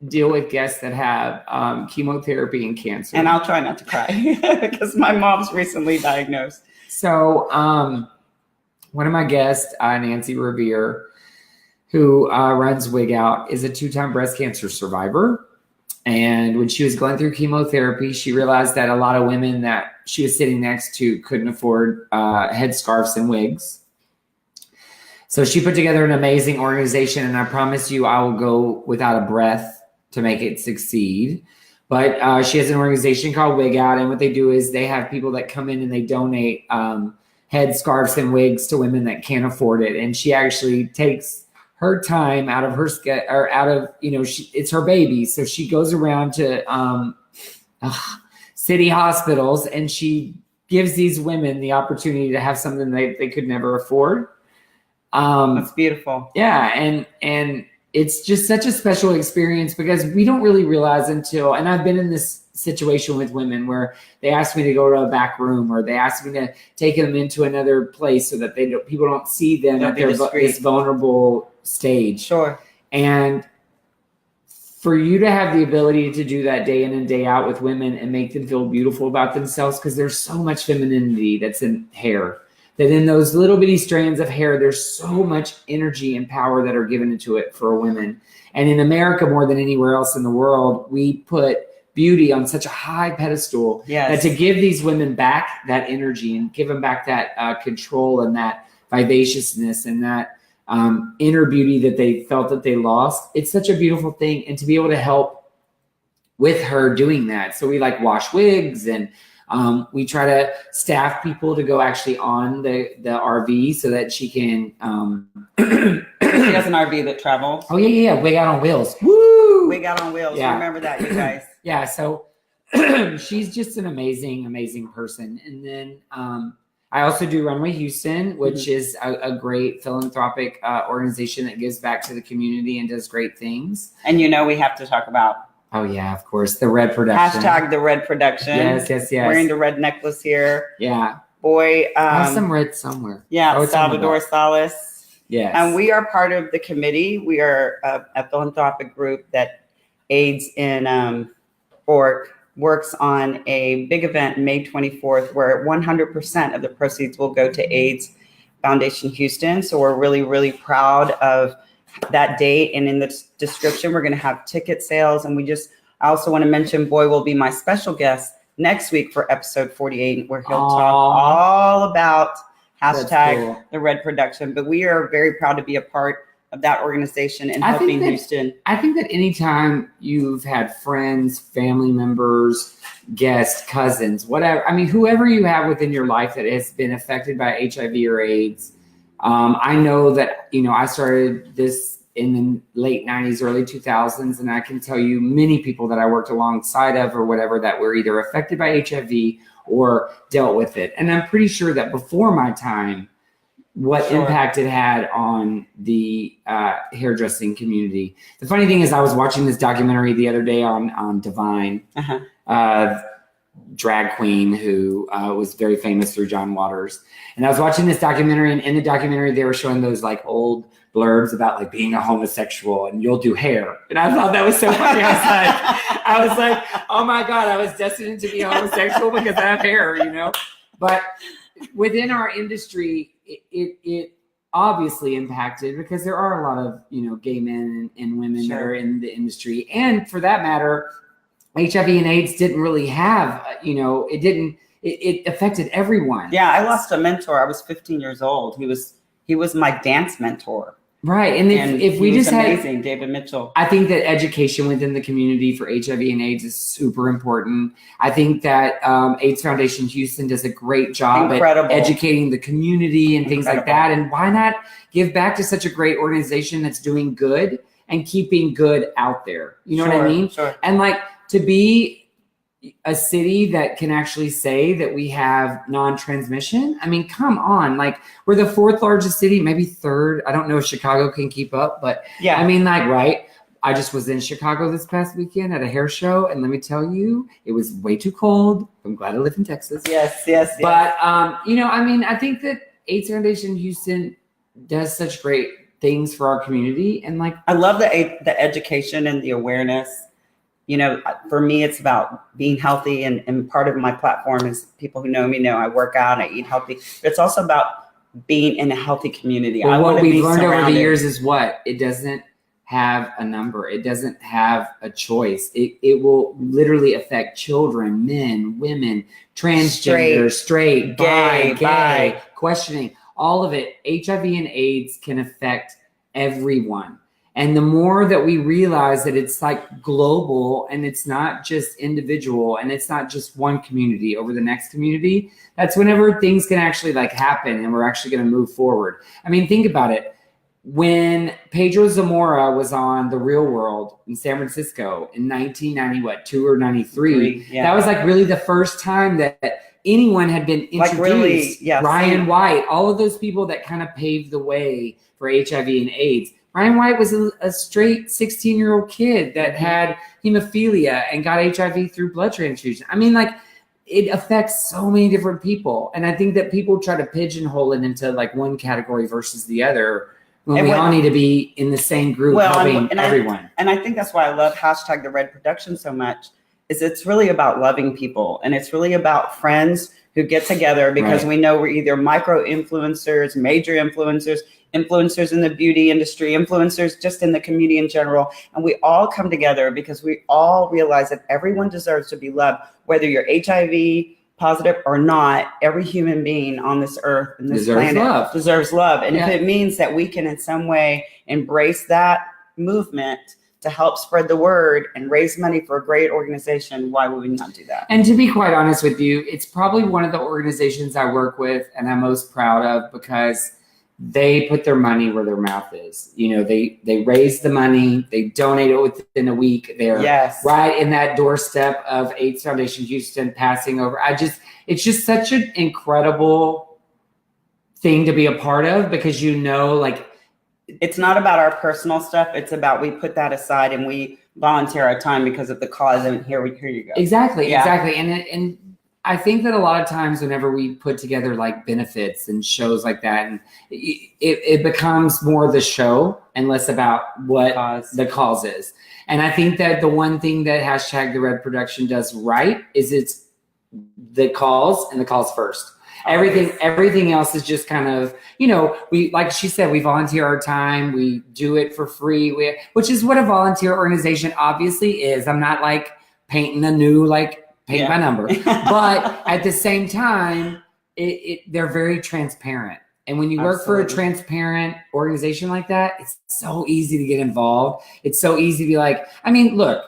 deal with guests that have chemotherapy and cancer. And I'll try not to cry because my mom's recently diagnosed. So one of my guests, Nancy Revere, who runs Wig Out, is a 2-time breast cancer survivor. And when she was going through chemotherapy, she realized that a lot of women that she was sitting next to couldn't afford headscarves and wigs. So she put together an amazing organization, and I promise you I will go without a breath to make it succeed. But she has an organization called Wig Out, and what they do is they have people that come in and they donate headscarves and wigs to women that can't afford it. And she actually takes her time out of her it's her baby. So she goes around to city hospitals and she gives these women the opportunity to have something they could never afford. That's beautiful. Yeah. And it's just such a special experience because we don't really realize and I've been in this situation with women where they ask me to go to a back room or they ask me to take them into another place so that people don't see them at this vulnerable stage. Sure. And for you to have the ability to do that day in and day out with women and make them feel beautiful about themselves, because there's so much femininity that's in hair, that in those little bitty strands of hair, there's so much energy and power that are given into it for women. And in America, more than anywhere else in the world, we put beauty on such a high pedestal that to give these women back that energy and give them back that control and that vivaciousness and that inner beauty that they felt that they lost. It's such a beautiful thing. And to be able to help with her doing that. So we like wash wigs and We try to staff people to go actually on the RV so that she can. She has an RV that travels. Oh yeah. Wig Out on Wheels. Woo! Wig Out on Wheels. Yeah. Remember that, you guys. Yeah. So she's just an amazing person. And then I also do Runway Houston, which is a great philanthropic organization that gives back to the community and does great things. And we have to talk about. Oh yeah, of course, the red production. Hashtag the red production. Yes. Wearing the red necklace here. Yeah. Boy. I have some red somewhere. Yeah, Salvador Salas. Yes. And we are part of the committee. We are a philanthropic group that aids in or works on a big event May 24th where 100% of the proceeds will go to AIDS Foundation Houston. So we're really, really proud of that date. And in the description, we're going to have ticket sales. And I also want to mention Boy will be my special guest next week for episode 48, where he'll talk all about hashtag the red production. But we are very proud to be a part of that organization and helping Houston. I think that anytime you've had friends, family members, guests, cousins, whatever, I mean, whoever you have within your life that has been affected by HIV or AIDS, I know that, I started this in the late 90s, early 2000s, and I can tell you many people that I worked alongside of or whatever that were either affected by HIV or dealt with it. And I'm pretty sure that before my time, what impact it had on the hairdressing community. The funny thing is I was watching this documentary the other day on Divine, drag queen who was very famous through John Waters. And I was watching this documentary, and in the documentary, they were showing those like old blurbs about like being a homosexual and you'll do hair. And I thought that was so funny. I was like, oh my God, I was destined to be homosexual because I have hair, But within our industry, it obviously impacted because there are a lot of, gay men and women that are in the industry. And for that matter, HIV and AIDS didn't really have, it affected everyone. Yeah, I lost a mentor. I was 15 years old. He was my dance mentor. Right. And if we just had amazing, David Mitchell. I think that education within the community for HIV and AIDS is super important. I think that AIDS Foundation Houston does a great job at educating the community and things like that. And why not give back to such a great organization that's doing good and keeping good out there? You know what I mean? Sure. And like to be a city that can actually say that we have non-transmission. I mean, come on, like we're the fourth largest city, maybe third. I don't know if Chicago can keep up, but yeah, I mean, like, right. I just was in Chicago this past weekend at a hair show. And let me tell you, it was way too cold. I'm glad I live in Texas. Yes. But, I mean, I think that AIDS Foundation Houston does such great things for our community. And like, I love the education and the awareness. For me, it's about being healthy, and part of my platform is people who know me know I work out, I eat healthy. But it's also about being in a healthy community. Well, what we've learned over the years is what? It doesn't have a number. It doesn't have a choice. It will literally affect children, men, women, transgender, straight, gay, questioning, all of it. HIV and AIDS can affect everyone. And the more that we realize that it's like global and it's not just individual and it's not just one community over the next community, that's whenever things can actually like happen and we're actually going to move forward. I mean, think about it. When Pedro Zamora was on The Real World in San Francisco in 1992 or 93, that was like really the first time that anyone had been introduced. Like really, Ryan White, all of those people that kind of paved the way for HIV and AIDS. Ryan White was a straight 16-year-old kid that had hemophilia and got HIV through blood transfusion. I mean, like, it affects so many different people. And I think that people try to pigeonhole it into like one category versus the other when we all need to be in the same group helping everyone. And I think that's why I love hashtag the red production so much, is it's really about loving people. And it's really about friends who get together because we know we're either micro influencers, major influencers, influencers in the beauty industry, influencers just in the community in general. And we all come together because we all realize that everyone deserves to be loved, whether you're HIV positive or not. Every human being on this earth and this planet deserves love. And if it means that we can in some way embrace that movement to help spread the word and raise money for a great organization, why would we not do that? And to be quite honest with you, it's probably one of the organizations I work with and I'm most proud of because they put their money where their mouth is. You know, they raise the money, they donate it within a week. They're right in that doorstep of AIDS Foundation Houston passing over. It's just such an incredible thing to be a part of because like it's not about our personal stuff. It's about we put that aside and we volunteer our time because of the cause. And here you go. Exactly. And I think that a lot of times whenever we put together like benefits and shows like that, and it becomes more the show and less about what the cause is. And I think that the one thing that hashtag the Red Production does right is it's the cause and the cause first. Everything else is just kind of, we, like she said, we volunteer our time, we do it for free, which is what a volunteer organization obviously is. I'm not like painting a new, paint by number, but at the same time, they're very transparent. And when you work for a transparent organization like that, it's so easy to get involved. It's so easy to be like, look,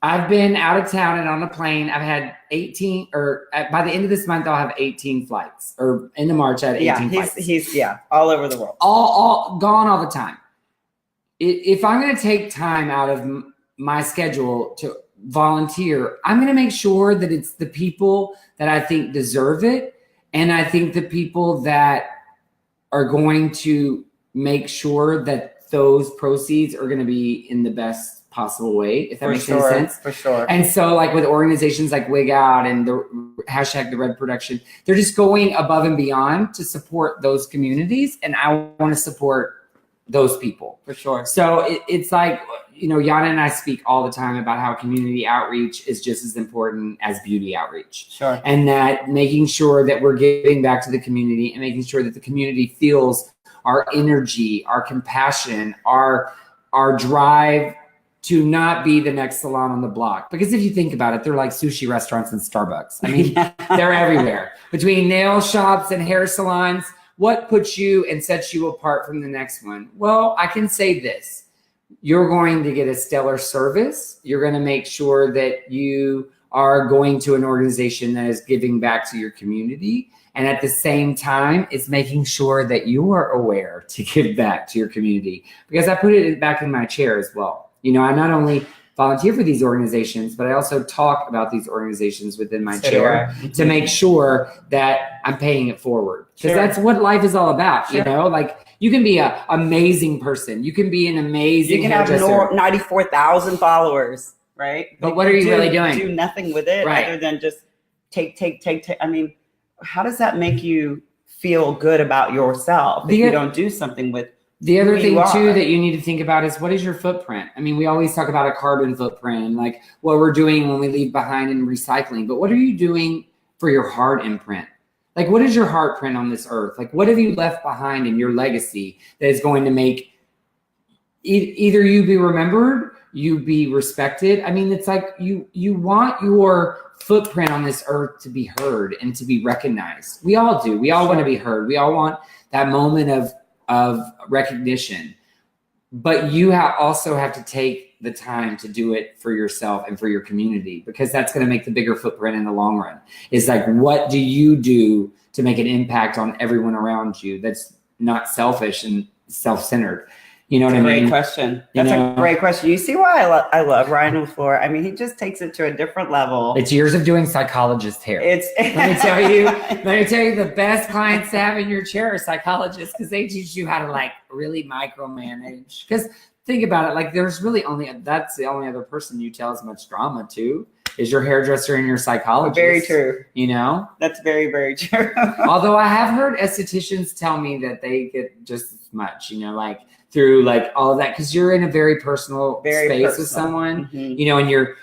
I've been out of town and on a plane. I've had 18, by the end of this month, I'll have 18 flights. Or into March, I had 18 flights. He's all over the world. All gone all the time. If I'm going to take time out of my schedule to volunteer, I'm going to make sure that it's the people that I think deserve it. And I think the people that are going to make sure that those proceeds are going to be in the best possible way, if that makes any sense. For sure. And so like with organizations like Wig Out and the hashtag the Red Production, they're just going above and beyond to support those communities. And I want to support those people. For sure. So it's like, Yana and I speak all the time about how community outreach is just as important as beauty outreach. Sure. And that making sure that we're giving back to the community and making sure that the community feels our energy, our compassion, our drive to not be the next salon on the block. Because if you think about it, they're like sushi restaurants and Starbucks. They're everywhere. Between nail shops and hair salons, what puts you and sets you apart from the next one? Well, I can say this. You're going to get a stellar service. You're going to make sure that you are going to an organization that is giving back to your community. And at the same time, it's making sure that you are aware to give back to your community. Because I put it back in my chair as well. I not only volunteer for these organizations, but I also talk about these organizations within my chair to make sure that I'm paying it forward. Because that's what life is all about, Like you can be an amazing person. You can be an amazing hairdresser. You can have 94,000 followers, right? But what are you really doing? Do nothing with it other than just take. How does that make you feel good about yourself if you don't do something with the other thing too that you need to think about is what is your footprint? We always talk about a carbon footprint and like what we're doing when we leave behind in recycling, but what are you doing for your heart imprint? Like what is your heart print on this earth? Like what have you left behind in your legacy that is going to make either you be remembered, you be respected? It's like you want your footprint on this earth to be heard and to be recognized. We all do. We all want to be heard. We all want that moment of recognition, but you also have to take the time to do it for yourself and for your community, because that's going to make the bigger footprint in the long run. It's like, what do you do to make an impact on everyone around you that's not selfish and self-centered? You know what I mean? Great question. That's a great question. You see why I love Rian LaFluer. He just takes it to a different level. It's years of doing psychologist hair. Let me tell you, the best clients to have in your chair are psychologists, because they teach you how to really micromanage. Because think about it, that's the only other person you tell as much drama to is your hairdresser and your psychologist. Very true. That's very, very true. Although I have heard estheticians tell me that they get just as much, through all of that, because you're in a very personal space with someone, mm-hmm. And you're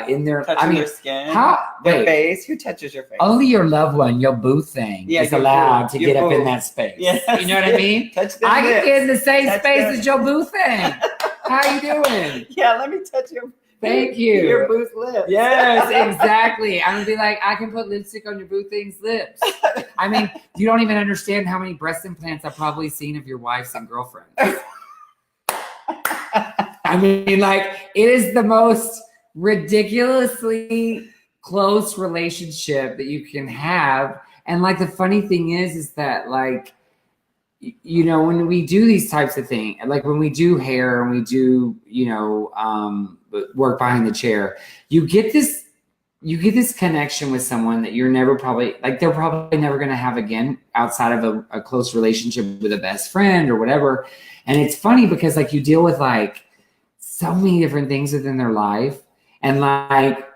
in their touching their skin, their face. Who touches your face? Only your loved one, your boo thing, is allowed to get up in that space. Yes. You know what I mean? I can get in the same space as your boo thing. How you doing? Yeah, let me touch your. Thank you. Your booth lips. Yes, exactly. I'm gonna be like, I can put lipstick on your boo thing's lips. You don't even understand how many breast implants I've probably seen of your wives and girlfriends. I mean, like, it is the most ridiculously close relationship that you can have. And like, the funny thing is that, like, you know, when we do these types of things, like when we do hair and we do, you know, work behind the chair, you get this connection with someone that you're never probably, like, they're probably never going to have again outside of a close relationship with a best friend or whatever. And it's funny because, like, you deal with like so many different things within their life, and like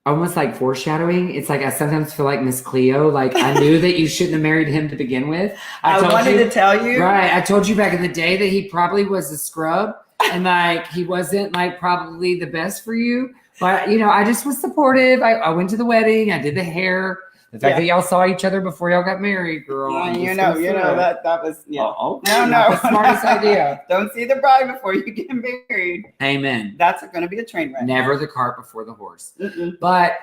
almost like foreshadowing. It's like I sometimes feel like Miss Cleo. Like, I knew that you shouldn't have married him to begin with. I wanted to tell you. Right. I told you back in the day that he probably was a scrub and like he wasn't like probably the best for you. But, you know, I just was supportive. I went to the wedding. I did the hair. The fact that y'all saw each other before y'all got married, girl. You know that was no, the smartest idea. Don't see the bride before you get married. Amen. That's going to be a train wreck. Never the cart before the horse. Mm-mm. But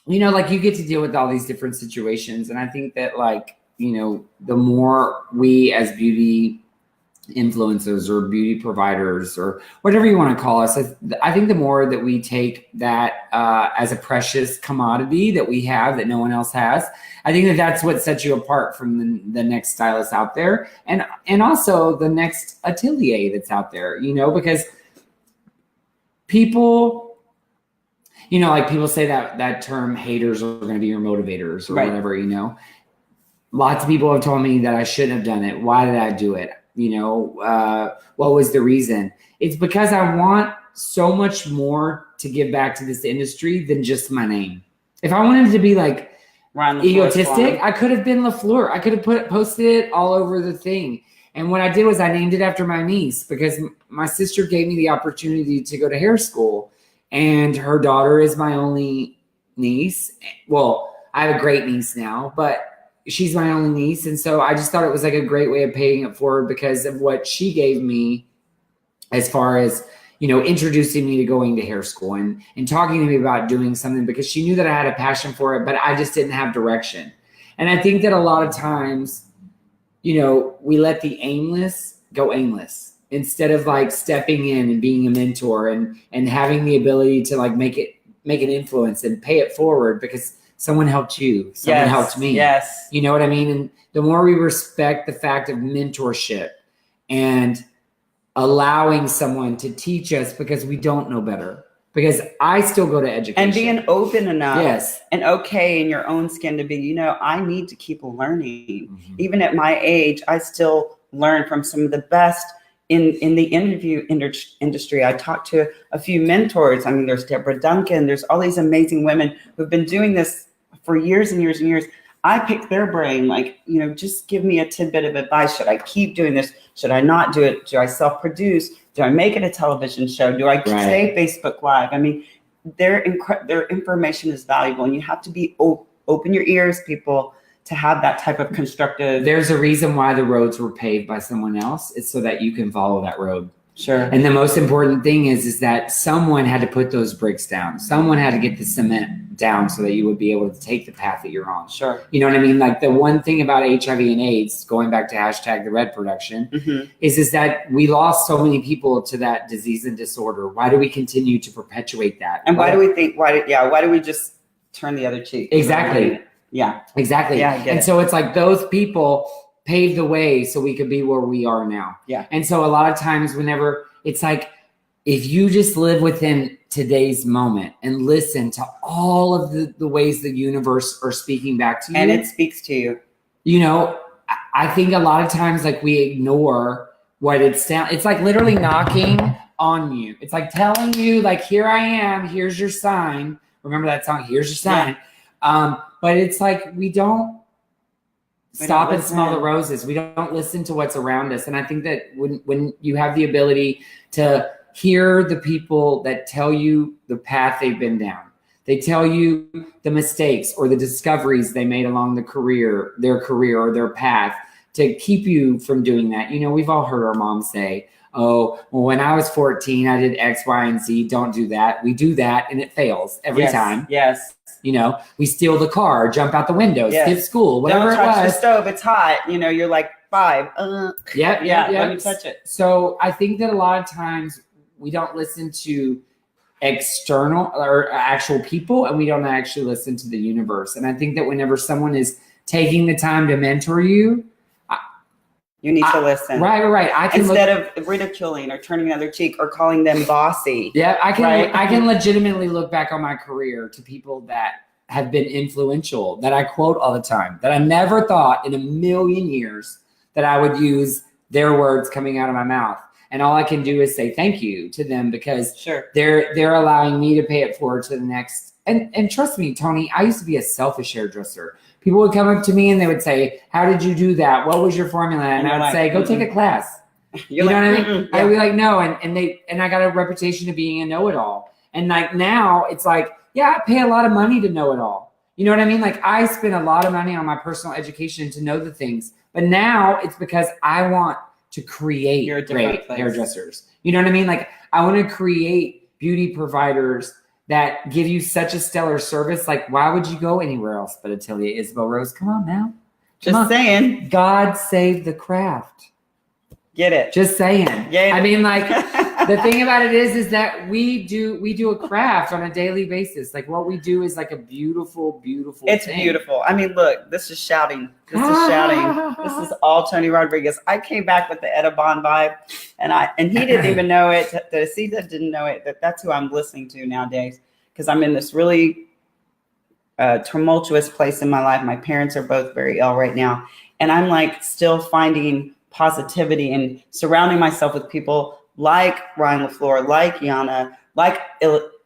you know, like, you get to deal with all these different situations, and I think that, like, you know, the more we as beauty influencers or beauty providers or whatever you want to call us, I think the more that we take that as a precious commodity that we have that no one else has, I think that that's what sets you apart from the next stylist out there, and also the next atelier that's out there, you know, because people, you know, like, people say that term, haters are going to be your motivators or whatever, you know. Lots of people have told me that I shouldn't have done it. Why did I do it? You know, what was the reason? It's because I want so much more to give back to this industry than just my name. If I wanted to be like egotistic, I could have been LaFluer. I could have posted it all over the thing. And what I did was I named it after my niece, because my sister gave me the opportunity to go to hair school, and her daughter is my only niece. Well, I have a great niece now, but she's my only niece. And so I just thought it was like a great way of paying it forward because of what she gave me as far as, you know, introducing me to going to hair school and talking to me about doing something, because she knew that I had a passion for it, but I just didn't have direction. And I think that a lot of times, you know, we let the aimless go aimless instead of like stepping in and being a mentor and having the ability to like make an influence and pay it forward because someone helped you. Someone helped me. Yes. You know what I mean? And the more we respect the fact of mentorship and allowing someone to teach us because we don't know better. Because I still go to education. And being open enough. Yes. And okay in your own skin to be, you know, I need to keep learning. Mm-hmm. Even at my age, I still learn from some of the best in the interview industry. I talked to a few mentors. I mean, there's Deborah Duncan. There's all these amazing women who've been doing this for years and years and years. I pick their brain, like, you know, just give me a tidbit of advice. Should I keep doing this? Should I not do it? Do I self-produce? Do I make it a television show? Do I say Facebook Live? I mean, their information is valuable, and you have to be open your ears, people, to have that type of constructive. There's a reason why the roads were paved by someone else. It's so that you can follow that road. Sure. And the most important thing is that someone had to put those bricks down. Someone had to get the cement down so that you would be able to take the path that you're on. Sure. You know what I mean? Like, the one thing about HIV and AIDS, going back to hashtag the red production, mm-hmm. is that we lost so many people to that disease and disorder. Why do we continue to perpetuate that? And why do we think, why do we just turn the other cheek? Exactly. Yeah. Exactly. Yeah, I get it. So it's like those people paved the way so we could be where we are now. Yeah. And so a lot of times whenever it's like, if you just live within today's moment and listen to all of the ways the universe are speaking back to you. And it speaks to you. You know, I think a lot of times, like, we ignore what it sounds. It's like literally knocking on you. It's like telling you, like, here I am, here's your sign. Remember that song, Here's Your Sign. Yeah. But it's like, we don't stop and smell the roses. We don't listen to what's around us. And I think that when you have the ability to hear the people that tell you the path they've been down, they tell you the mistakes or the discoveries they made along their career or their path to keep you from doing that. You know, we've all heard our moms say, oh, well, when I was 14, I did X, Y, and Z. Don't do that. We do that and it fails every time. Yes. You know, we steal the car, jump out the window, Yes. skip school, whatever Don't touch it the was. stove. It's hot. You know, you're like 5. Yep, Let me touch it. So I think that a lot of times we don't listen to external or actual people, and we don't actually listen to the universe. And I think that whenever someone is taking the time to mentor you, you need to listen. Right. I can instead of ridiculing or turning the other cheek or calling them bossy. Yeah, I right? can legitimately look back on my career to people that have been influential, that I quote all the time, that I never thought in a million years that I would use their words coming out of my mouth. And all I can do is say thank you to them because they're allowing me to pay it forward to the next. And trust me, Toni, I used to be a selfish hairdresser. People would come up to me and they would say, how did you do that? What was your formula? And I would say, go take a class. You know what I mean? I'd be like, no. And I got a reputation of being a know-it-all. And like now it's like, yeah, I pay a lot of money to know it all. You know what I mean? Like I spend a lot of money on my personal education to know the things. But now it's because I want to create great hairdressers. You know what I mean? Like I want to create beauty providers that give you such a stellar service. Like, why would you go anywhere else but Atelier, Isabelle Rose? Come on now. Just saying. God save the craft. Get it. Just saying. Yeah. I mean, like, the thing about it is that we do a craft on a daily basis. Like, what we do is like a beautiful, beautiful It's thing. beautiful. I mean, look, this is shouting. This is shouting. This is all Toni Rodriguez. I came back with the Edabon vibe, and he didn't even know it. The Caesar didn't know it. That's who I'm listening to nowadays because I'm in this really tumultuous place in my life. My parents are both very ill right now, and I'm like still finding positivity and surrounding myself with people like Rian LaFluer, like Yana, like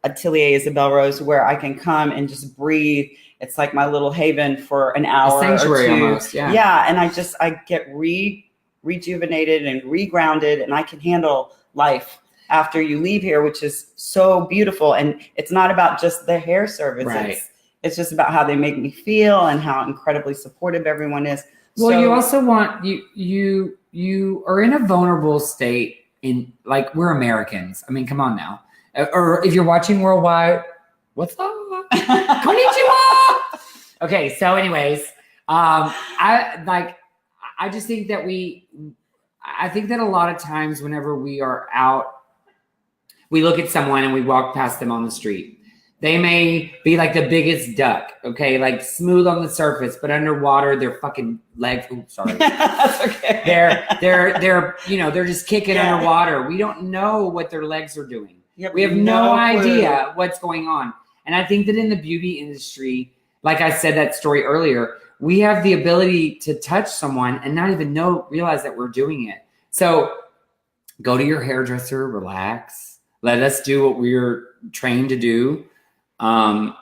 Atelier, Isabelle Rose, where I can come and just breathe. It's like my little haven for an hour sanctuary or two. Almost, yeah. Yeah, and I get rejuvenated and regrounded, and I can handle life after you leave here, which is so beautiful. And it's not about just the hair service. Right. It's just about how they make me feel and how incredibly supportive everyone is. Well, you also want you are in a vulnerable state in like we're Americans. I mean, come on now. Or if you're watching worldwide, what's up? Konnichiwa. Okay, so anyways, I just think that I think that a lot of times whenever we are out, we look at someone and we walk past them on the street. They may be like the biggest duck, okay, like smooth on the surface, but underwater, their fucking legs. Oops, sorry. That's okay. They're just kicking underwater. We don't know what their legs are doing. Yep, we have no idea what's going on. And I think that in the beauty industry, like I said that story earlier, we have the ability to touch someone and not even realize that we're doing it. So go to your hairdresser, relax. Let us do what we're trained to do. And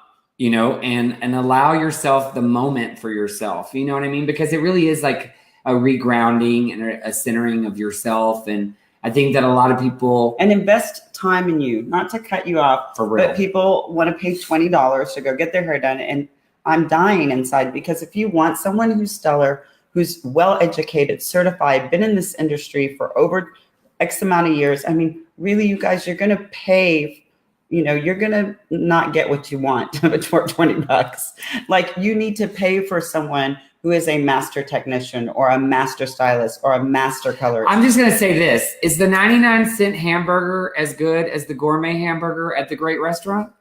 allow yourself the moment for yourself. You know what I mean? Because it really is like a regrounding and a centering of yourself. And I think that a lot of people invest time in you, not to cut you off, for real. But people want to pay $20 to go get their hair done. And I'm dying inside because if you want someone who's stellar, who's well-educated, certified, been in this industry for over X amount of years, I mean, really, you guys, you're going to pay. You're going to not get what you want for $20. Like you need to pay for someone who is a master technician or a master stylist or a master colorist. I'm just going to say this. Is the 99-cent hamburger as good as the gourmet hamburger at the great restaurant?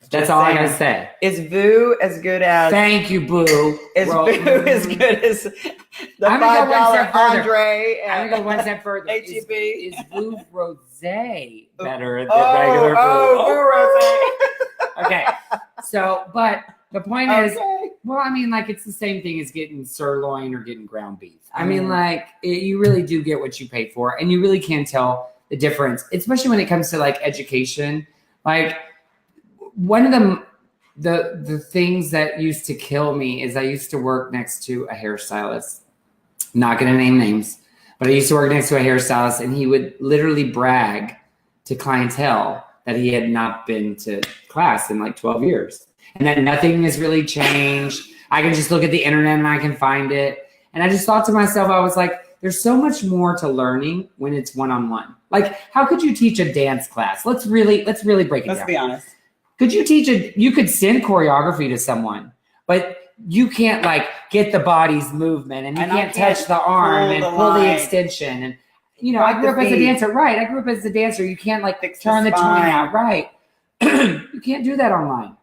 That's all I got to say. Is Boo as good as... Thank you, Boo. Is Boo as good as the $5 Andre? I'm going to go one step further. HEB? Is Boo Rosé better than regular Boo? Boo Rosé. Okay. So, but the point is, well, I mean, like it's the same thing as getting sirloin or getting ground beef. I mean, like you really do get what you pay for, and you really can tell the difference, especially when it comes to like education. Like one of the things that used to kill me is I used to work next to a hairstylist. Not going to name names, but I used to work next to a hairstylist, and he would literally brag to clientele that he had not been to class in like 12 years. And that nothing has really changed. I can just look at the internet and I can find it. And I just thought to myself, I was like, there's so much more to learning when it's one-on-one. Like, how could you teach a dance class? Let's really break it down. Let's be honest. Could you you could send choreography to someone, but you can't like get the body's movement, and you can't touch the arm and pull the extension. And, you know, I grew up as a dancer. Right. I grew up as a dancer. You can't like turn the twine out. Right. You can't do that online.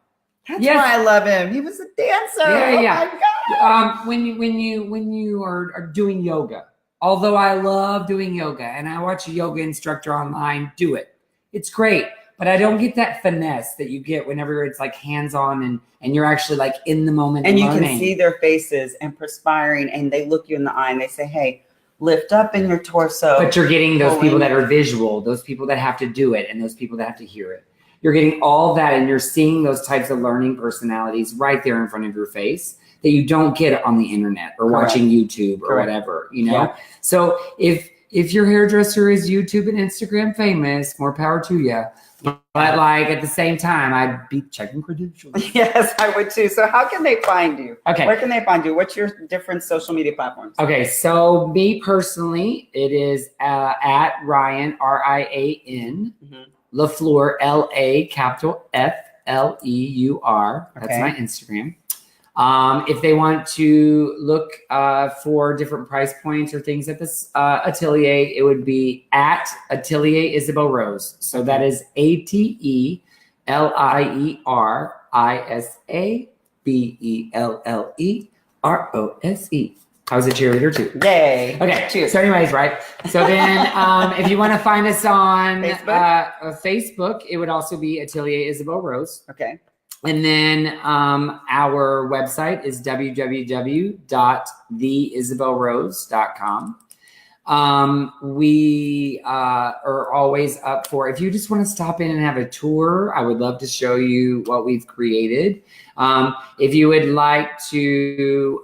That's why I love him. He was a dancer. Yeah, my God. When you are doing yoga, although I love doing yoga and I watch a yoga instructor online do it, it's great. But I don't get that finesse that you get whenever it's like hands-on and you're actually like in the moment. And learning. You can see their faces and perspiring, and they look you in the eye and they say, hey, lift up in your torso. But you're getting those people that are visual, those people that have to do it, and those people that have to hear it. You're getting all that, and you're seeing those types of learning personalities right there in front of your face that you don't get on the internet or watching YouTube or whatever, you know? Yeah. So if your hairdresser is YouTube and Instagram famous, more power to you. But like at the same time, I'd be checking credentials. Yes, I would too. So how can they find you? Okay. Where can they find you? What's your different social media platforms? Okay. So me personally, it is at Rian, RIAN, LaFluer, LA, capital FLEUR. That's my Instagram. If they want to look for different price points or things at this Atelier, it would be at Atelier Isabelle Rose. So that is ATELIERISABELLEROSE. I was a cheerleader too. Yay. Okay. Cheers. So anyways, right. So then if you want to find us on Facebook, it would also be Atelier Isabelle Rose. Okay. And then our website is www.theisabellerose.com. We are always up for, if you just want to stop in and have a tour, I would love to show you what we've created. If you would like to...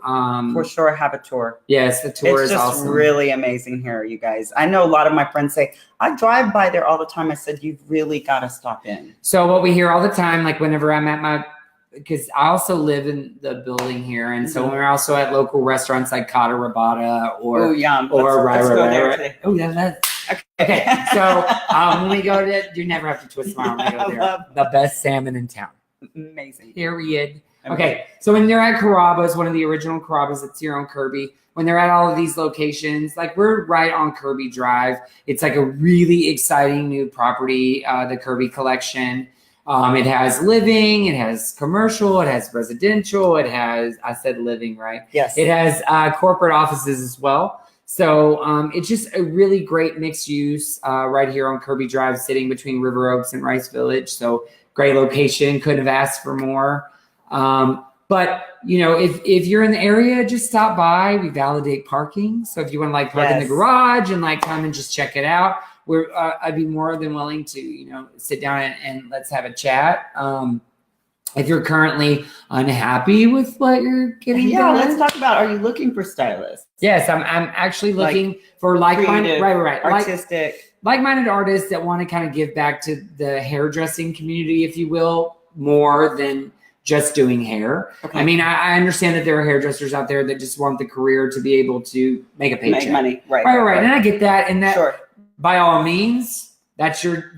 for sure, have a tour. Yes, the tour is awesome. It's just really amazing here, you guys. I know a lot of my friends say, I drive by there all the time. I said, you've really got to stop in. So what we hear all the time, like whenever I'm at because I also live in the building here. And so when we're also at local restaurants like Kata Rabata or... Oh, yum. Let's go there today. Oh, yeah, okay. So when we go to... You never have to twist my arm when we go there. The best salmon in town. Amazing. Period. Okay. So when they're at Carrabba's, one of the original Carrabba's that's here on Kirby, when they're at all of these locations, like we're right on Kirby Drive. It's like a really exciting new property, the Kirby Collection. It has living, it has commercial, it has residential, it has, I said living, right? Yes. It has corporate offices as well. So it's just a really great mixed use right here on Kirby Drive, sitting between River Oaks and Rice Village. So great location, couldn't have asked for more. But you know, if you're in the area, just stop by. We validate parking. So if you want to like park in the garage and like come and just check it out, I'd be more than willing to, you know, sit down and let's have a chat. If you're currently unhappy with what you're getting done, let's talk about, are you looking for stylists? Yes, I'm actually looking for like-minded, artistic, like-minded artists that want to kind of give back to the hairdressing community, if you will, more than just doing hair. Okay. I mean, I understand that there are hairdressers out there that just want the career to be able to make a paycheck. Make money. Right. And I get that. And that by all means, that's your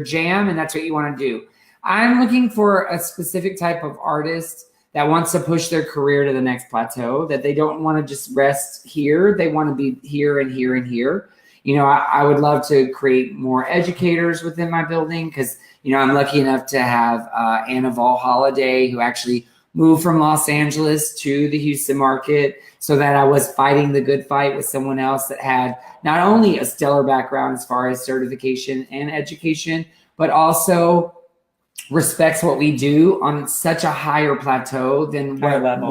jam and that's what you want to do. I'm looking for a specific type of artist that wants to push their career to the next plateau, that they don't want to just rest here. They want to be here and here and here. You know, I would love to create more educators within my building because, you know, I'm lucky enough to have Anna Holiday, who actually moved from Los Angeles to the Houston market, so that I was fighting the good fight with someone else that had not only a stellar background as far as certification and education, but also respects what we do on such a higher plateau than what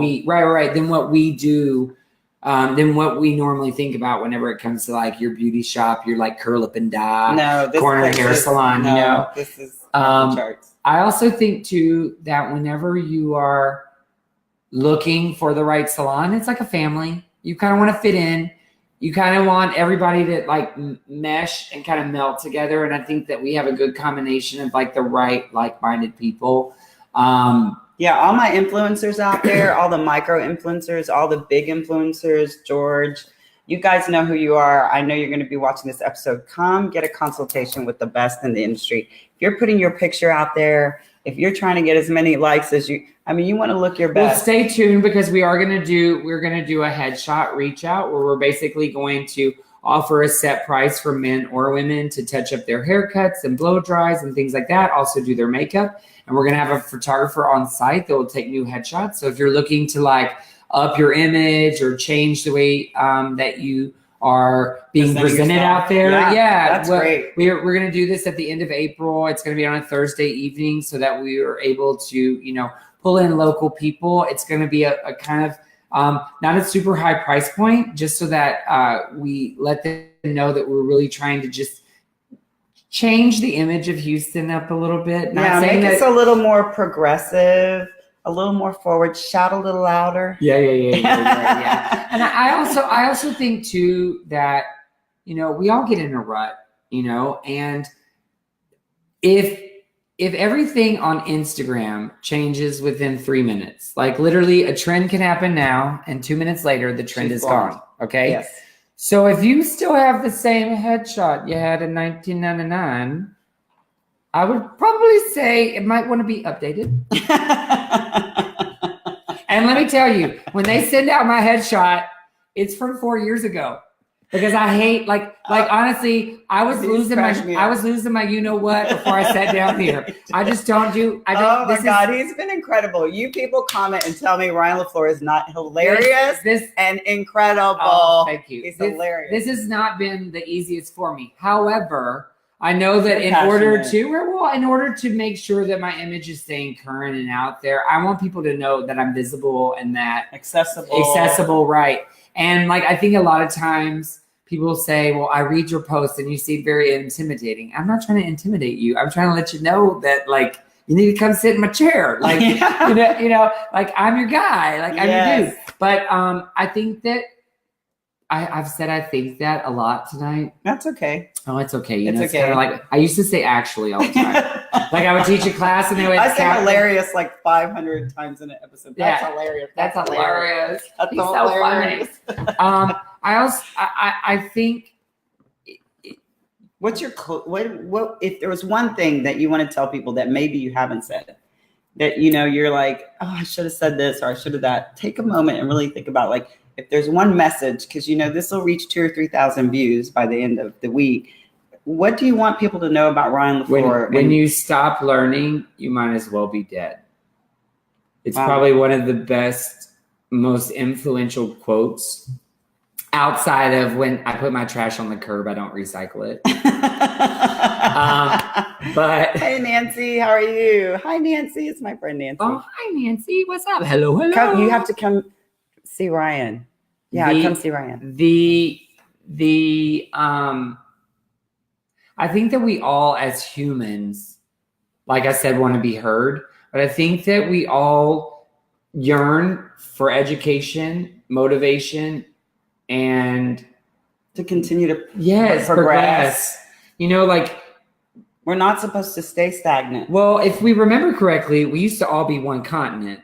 we do. Than what we normally think about whenever it comes to like your beauty shop, your like curl up and dye, corner hair salon. You know, this is charts. I also think too that whenever you are looking for the right salon, it's like a family. You kind of want to fit in. You kind of want everybody to like mesh and kind of melt together. And I think that we have a good combination of like the right like-minded people. Yeah, all my influencers out there, all the micro influencers, all the big influencers, George, you guys know who you are. I know you're going to be watching this episode. Come get a consultation with the best in the industry. If you're putting your picture out there, if you're trying to get as many likes as you want to look your best. Well, stay tuned because we're going to do a headshot reach out where we're basically going to offer a set price for men or women to touch up their haircuts and blow dries and things like that. Also do their makeup. And we're going to have a photographer on site that will take new headshots. So if you're looking to like up your image or change the way that you are being presented out there. That's great. We're going to do this at the end of April. It's going to be on a Thursday evening so that we are able to, pull in local people. It's going to be a kind of not a super high price point, just so that we let them know that we're really trying to just change the image of Houston up a little bit. Make us a little more progressive, a little more forward, shout a little louder. Yeah. And I also think too that, we all get in a rut, and if everything on Instagram changes within 3 minutes, like literally a trend can happen now and 2 minutes later, the trend is gone. Okay. Yes. So if you still have the same headshot you had in 1999, I would probably say it might want to be updated. And let me tell you, when they send out my headshot, it's from 4 years ago. Because I hate honestly, I was losing my you know what before I sat down here. I just don't do. Oh my God, he's been incredible. You people comment and tell me Rian LaFluer is not hilarious and incredible. Oh, thank you. He's hilarious. This has not been the easiest for me. However, I know that in order to make sure that my image is staying current and out there, I want people to know that I'm visible and that accessible, right? And I think a lot of times people say, well, I read your post and you seem very intimidating. I'm not trying to intimidate you. I'm trying to let you know that you need to come sit in my chair. I'm your guy, I'm your dude. But I think that I've said I think that a lot tonight. That's okay. Oh, it's okay. It's okay. Kind of I used to say actually all the time. I would teach a class and they would. I say hilarious 500 times in an episode. That's hilarious. That's hilarious. That's He's hilarious. So funny. I think. What's your what if there was one thing that you want to tell people that maybe you haven't said, that you're like, oh, I should have said this or I should have that. Take a moment and really think about if there's one message, because this will reach 2,000 or 3,000 views by the end of the week. What do you want people to know about Rian LaFluer? When you stop learning, you might as well be dead. It's probably one of the best, most influential quotes outside of when I put my trash on the curb, I don't recycle it. But hey, Nancy, how are you? Hi, Nancy. It's my friend Nancy. Oh, hi, Nancy. What's up? Hello. You have to come see Rian. Yeah, come see Rian. I think that we all as humans, like I said, want to be heard, but I think that we all yearn for education, motivation, and to continue to progress. We're not supposed to stay stagnant. Well, if we remember correctly, we used to all be one continent.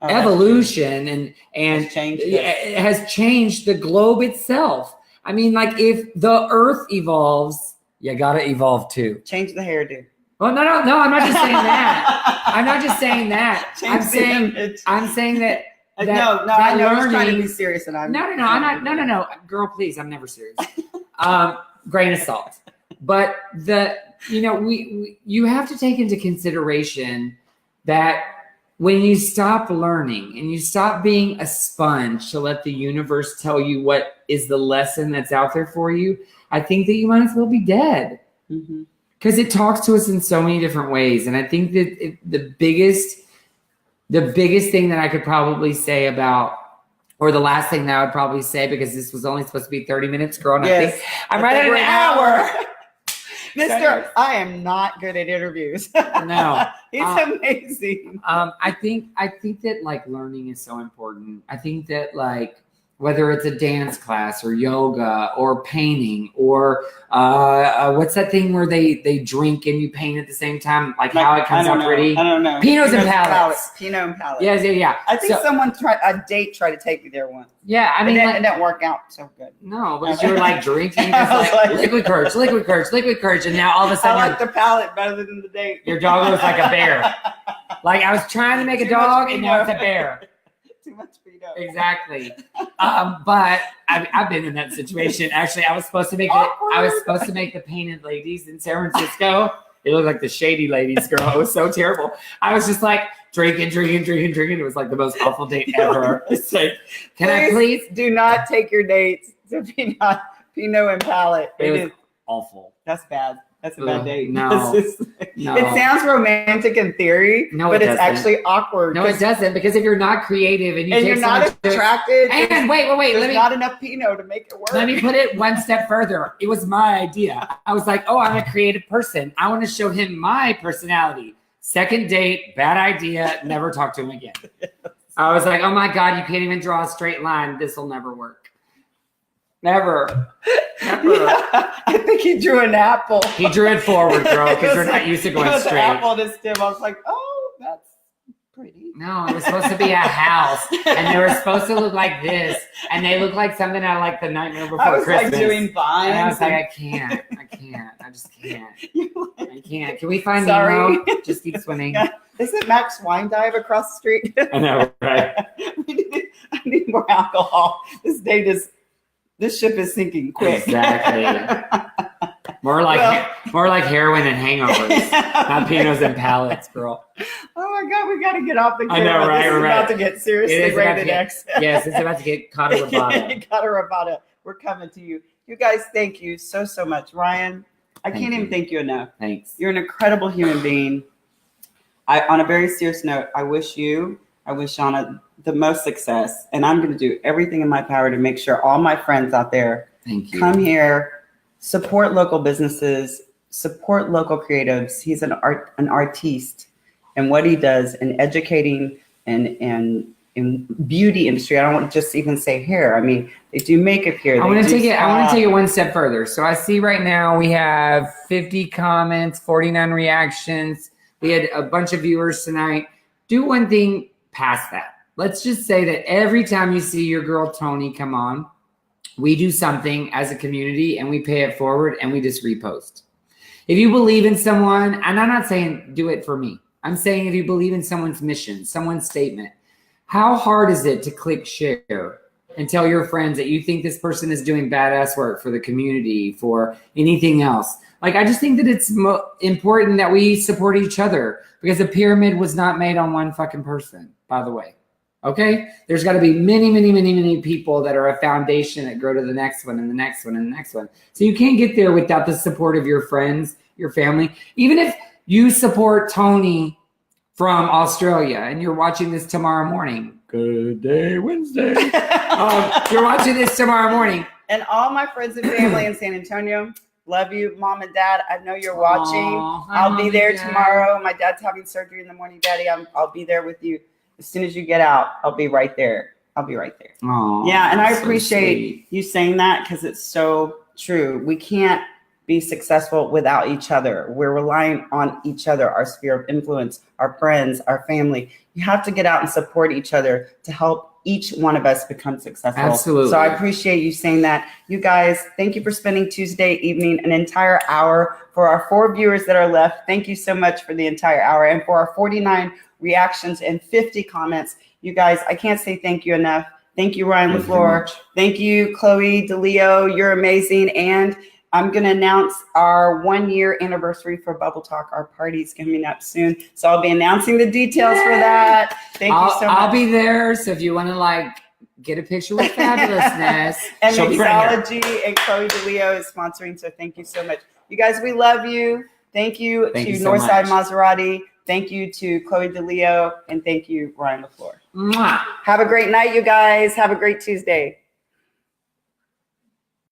Evolution and has changed the globe itself. If the earth evolves, you gotta evolve too. Change the hairdo. Well, no, I'm not just saying that. I'm not just saying that. I'm saying that. No, I know you're trying to be serious, and I'm no. I'm not. No, girl, please. I'm never serious. Grain of salt. But you have to take into consideration that when you stop learning and you stop being a sponge to let the universe tell you what is the lesson that's out there for you, I think that you might as well be dead. Because it talks to us in so many different ways. And I think that the biggest thing that I could probably say about, or the last thing that I would probably say, because this was only supposed to be 30 minutes, girl, and I think I'm right at an hour. Mister, I am not good at interviews. No. He's amazing. I think that learning is so important. I think that whether it's a dance class or yoga or painting or what's that thing where they drink and you paint at the same time, like how it comes out pretty? I don't know. Pinots and palettes. Pinot and palettes. Yeah. I think someone tried to take me there once. Yeah, I mean, it didn't work out so good. No, because you were like drinking, just like liquid courage, and now all of a sudden I like the palette better than the date. Your dog looks like a bear. Like I was trying to make a dog, and now it's a bear. Too much Pinot. Exactly. But I've been in that situation. Actually, I was supposed to make the painted ladies in San Francisco. It looked like the shady ladies, girl. It was so terrible. I was just like drinking. It was like the most awful date ever. It's like, can I please do not take your dates to Pinot and palette. It was awful. That's bad. That's a bad date. No. It sounds romantic in theory, but it's actually awkward. No, it doesn't, because if you're not creative and you're not attracted, and wait, there's not enough Pinot to make it work. Let me put it one step further. It was my idea. I was like, oh, I'm a creative person. I want to show him my personality. Second date, bad idea. Never talk to him again. I was like, oh my God, you can't even draw a straight line. This will never work. Never. Yeah, I think he drew an apple. He drew it forward, girl, because we're not used to going straight. An apple to stem. I was like, oh, that's pretty. No, it was supposed to be a house, and they were supposed to look like this, and they look like something out of like The Nightmare Before Christmas. Like doing vines. And I was like, I can't. I just can't. I can't. Can we find Nemo? Just keep swimming. Yeah. Isn't Max Wine Dive across the street? I know, right? I need more alcohol. This ship is sinking quick. Exactly. More like heroin and hangovers, not Pinots and palettes, girl. Oh my God, we got to get off the camera. I know, right? This is about to get seriously rated X. Yes, it's about to get Kata Rabata. We're coming to you. You guys, thank you so much. Ryan, I can't even thank you enough. Thanks. You're an incredible human being. On a very serious note, I wish Shauna the most success, and I'm going to do everything in my power to make sure all my friends out there come here, support local businesses, support local creatives. He's an artiste, and what he does in educating and in beauty industry. I don't want to just even say hair. I mean, they do makeup here. I want to take it one step further. So I see right now we have 50 comments, 49 reactions. We had a bunch of viewers tonight. Do one thing past that. Let's just say that every time you see your girl Toni come on, we do something as a community and we pay it forward and we just repost. If you believe in someone, and I'm not saying do it for me. I'm saying if you believe in someone's mission, someone's statement, how hard is it to click share and tell your friends that you think this person is doing badass work for the community, for anything else? Like, I just think that it's important that we support each other, because the pyramid was not made on one fucking person, by the way. Okay? There's got to be many people that are a foundation that grow to the next one and the next one and the next one. So you can't get there without the support of your friends, your family. Even if you support Toni from Australia and you're watching this tomorrow morning. Good day, Wednesday. You're watching this tomorrow morning. And all my friends and family in San Antonio, love you. Mom and Dad, I know you're watching. I'll be there tomorrow. My dad's having surgery in the morning, Daddy. I'll be there with you. As soon as you get out, I'll be right there. Aww, yeah, and I appreciate you saying that, because it's so true. We can't be successful without each other. We're relying on each other, our sphere of influence, our friends, our family. You have to get out and support each other to help each one of us become successful. Absolutely. So I appreciate you saying that. You guys, thank you for spending Tuesday evening an entire hour. For our 4 viewers that are left, thank you so much for the entire hour. And for our 49 reactions and 50 comments, you guys, I can't say thank you enough. Thank you, Rian LaFluer. Thank you, Chloe DeLeo. You're amazing. And I'm going to announce our 1-year anniversary for Bubble Talk. Our party's coming up soon. So I'll be announcing the details for that. Thank you so much. I'll be there. So if you want to get a picture with Fabulousness. And Mixology and Chloe DeLeo is sponsoring. So thank you so much. You guys, we love you. Thank you to Northside Maserati. Thank you to Chloe DeLeo. And thank you, Rian LaFluer. Mwah. Have a great night, you guys. Have a great Tuesday.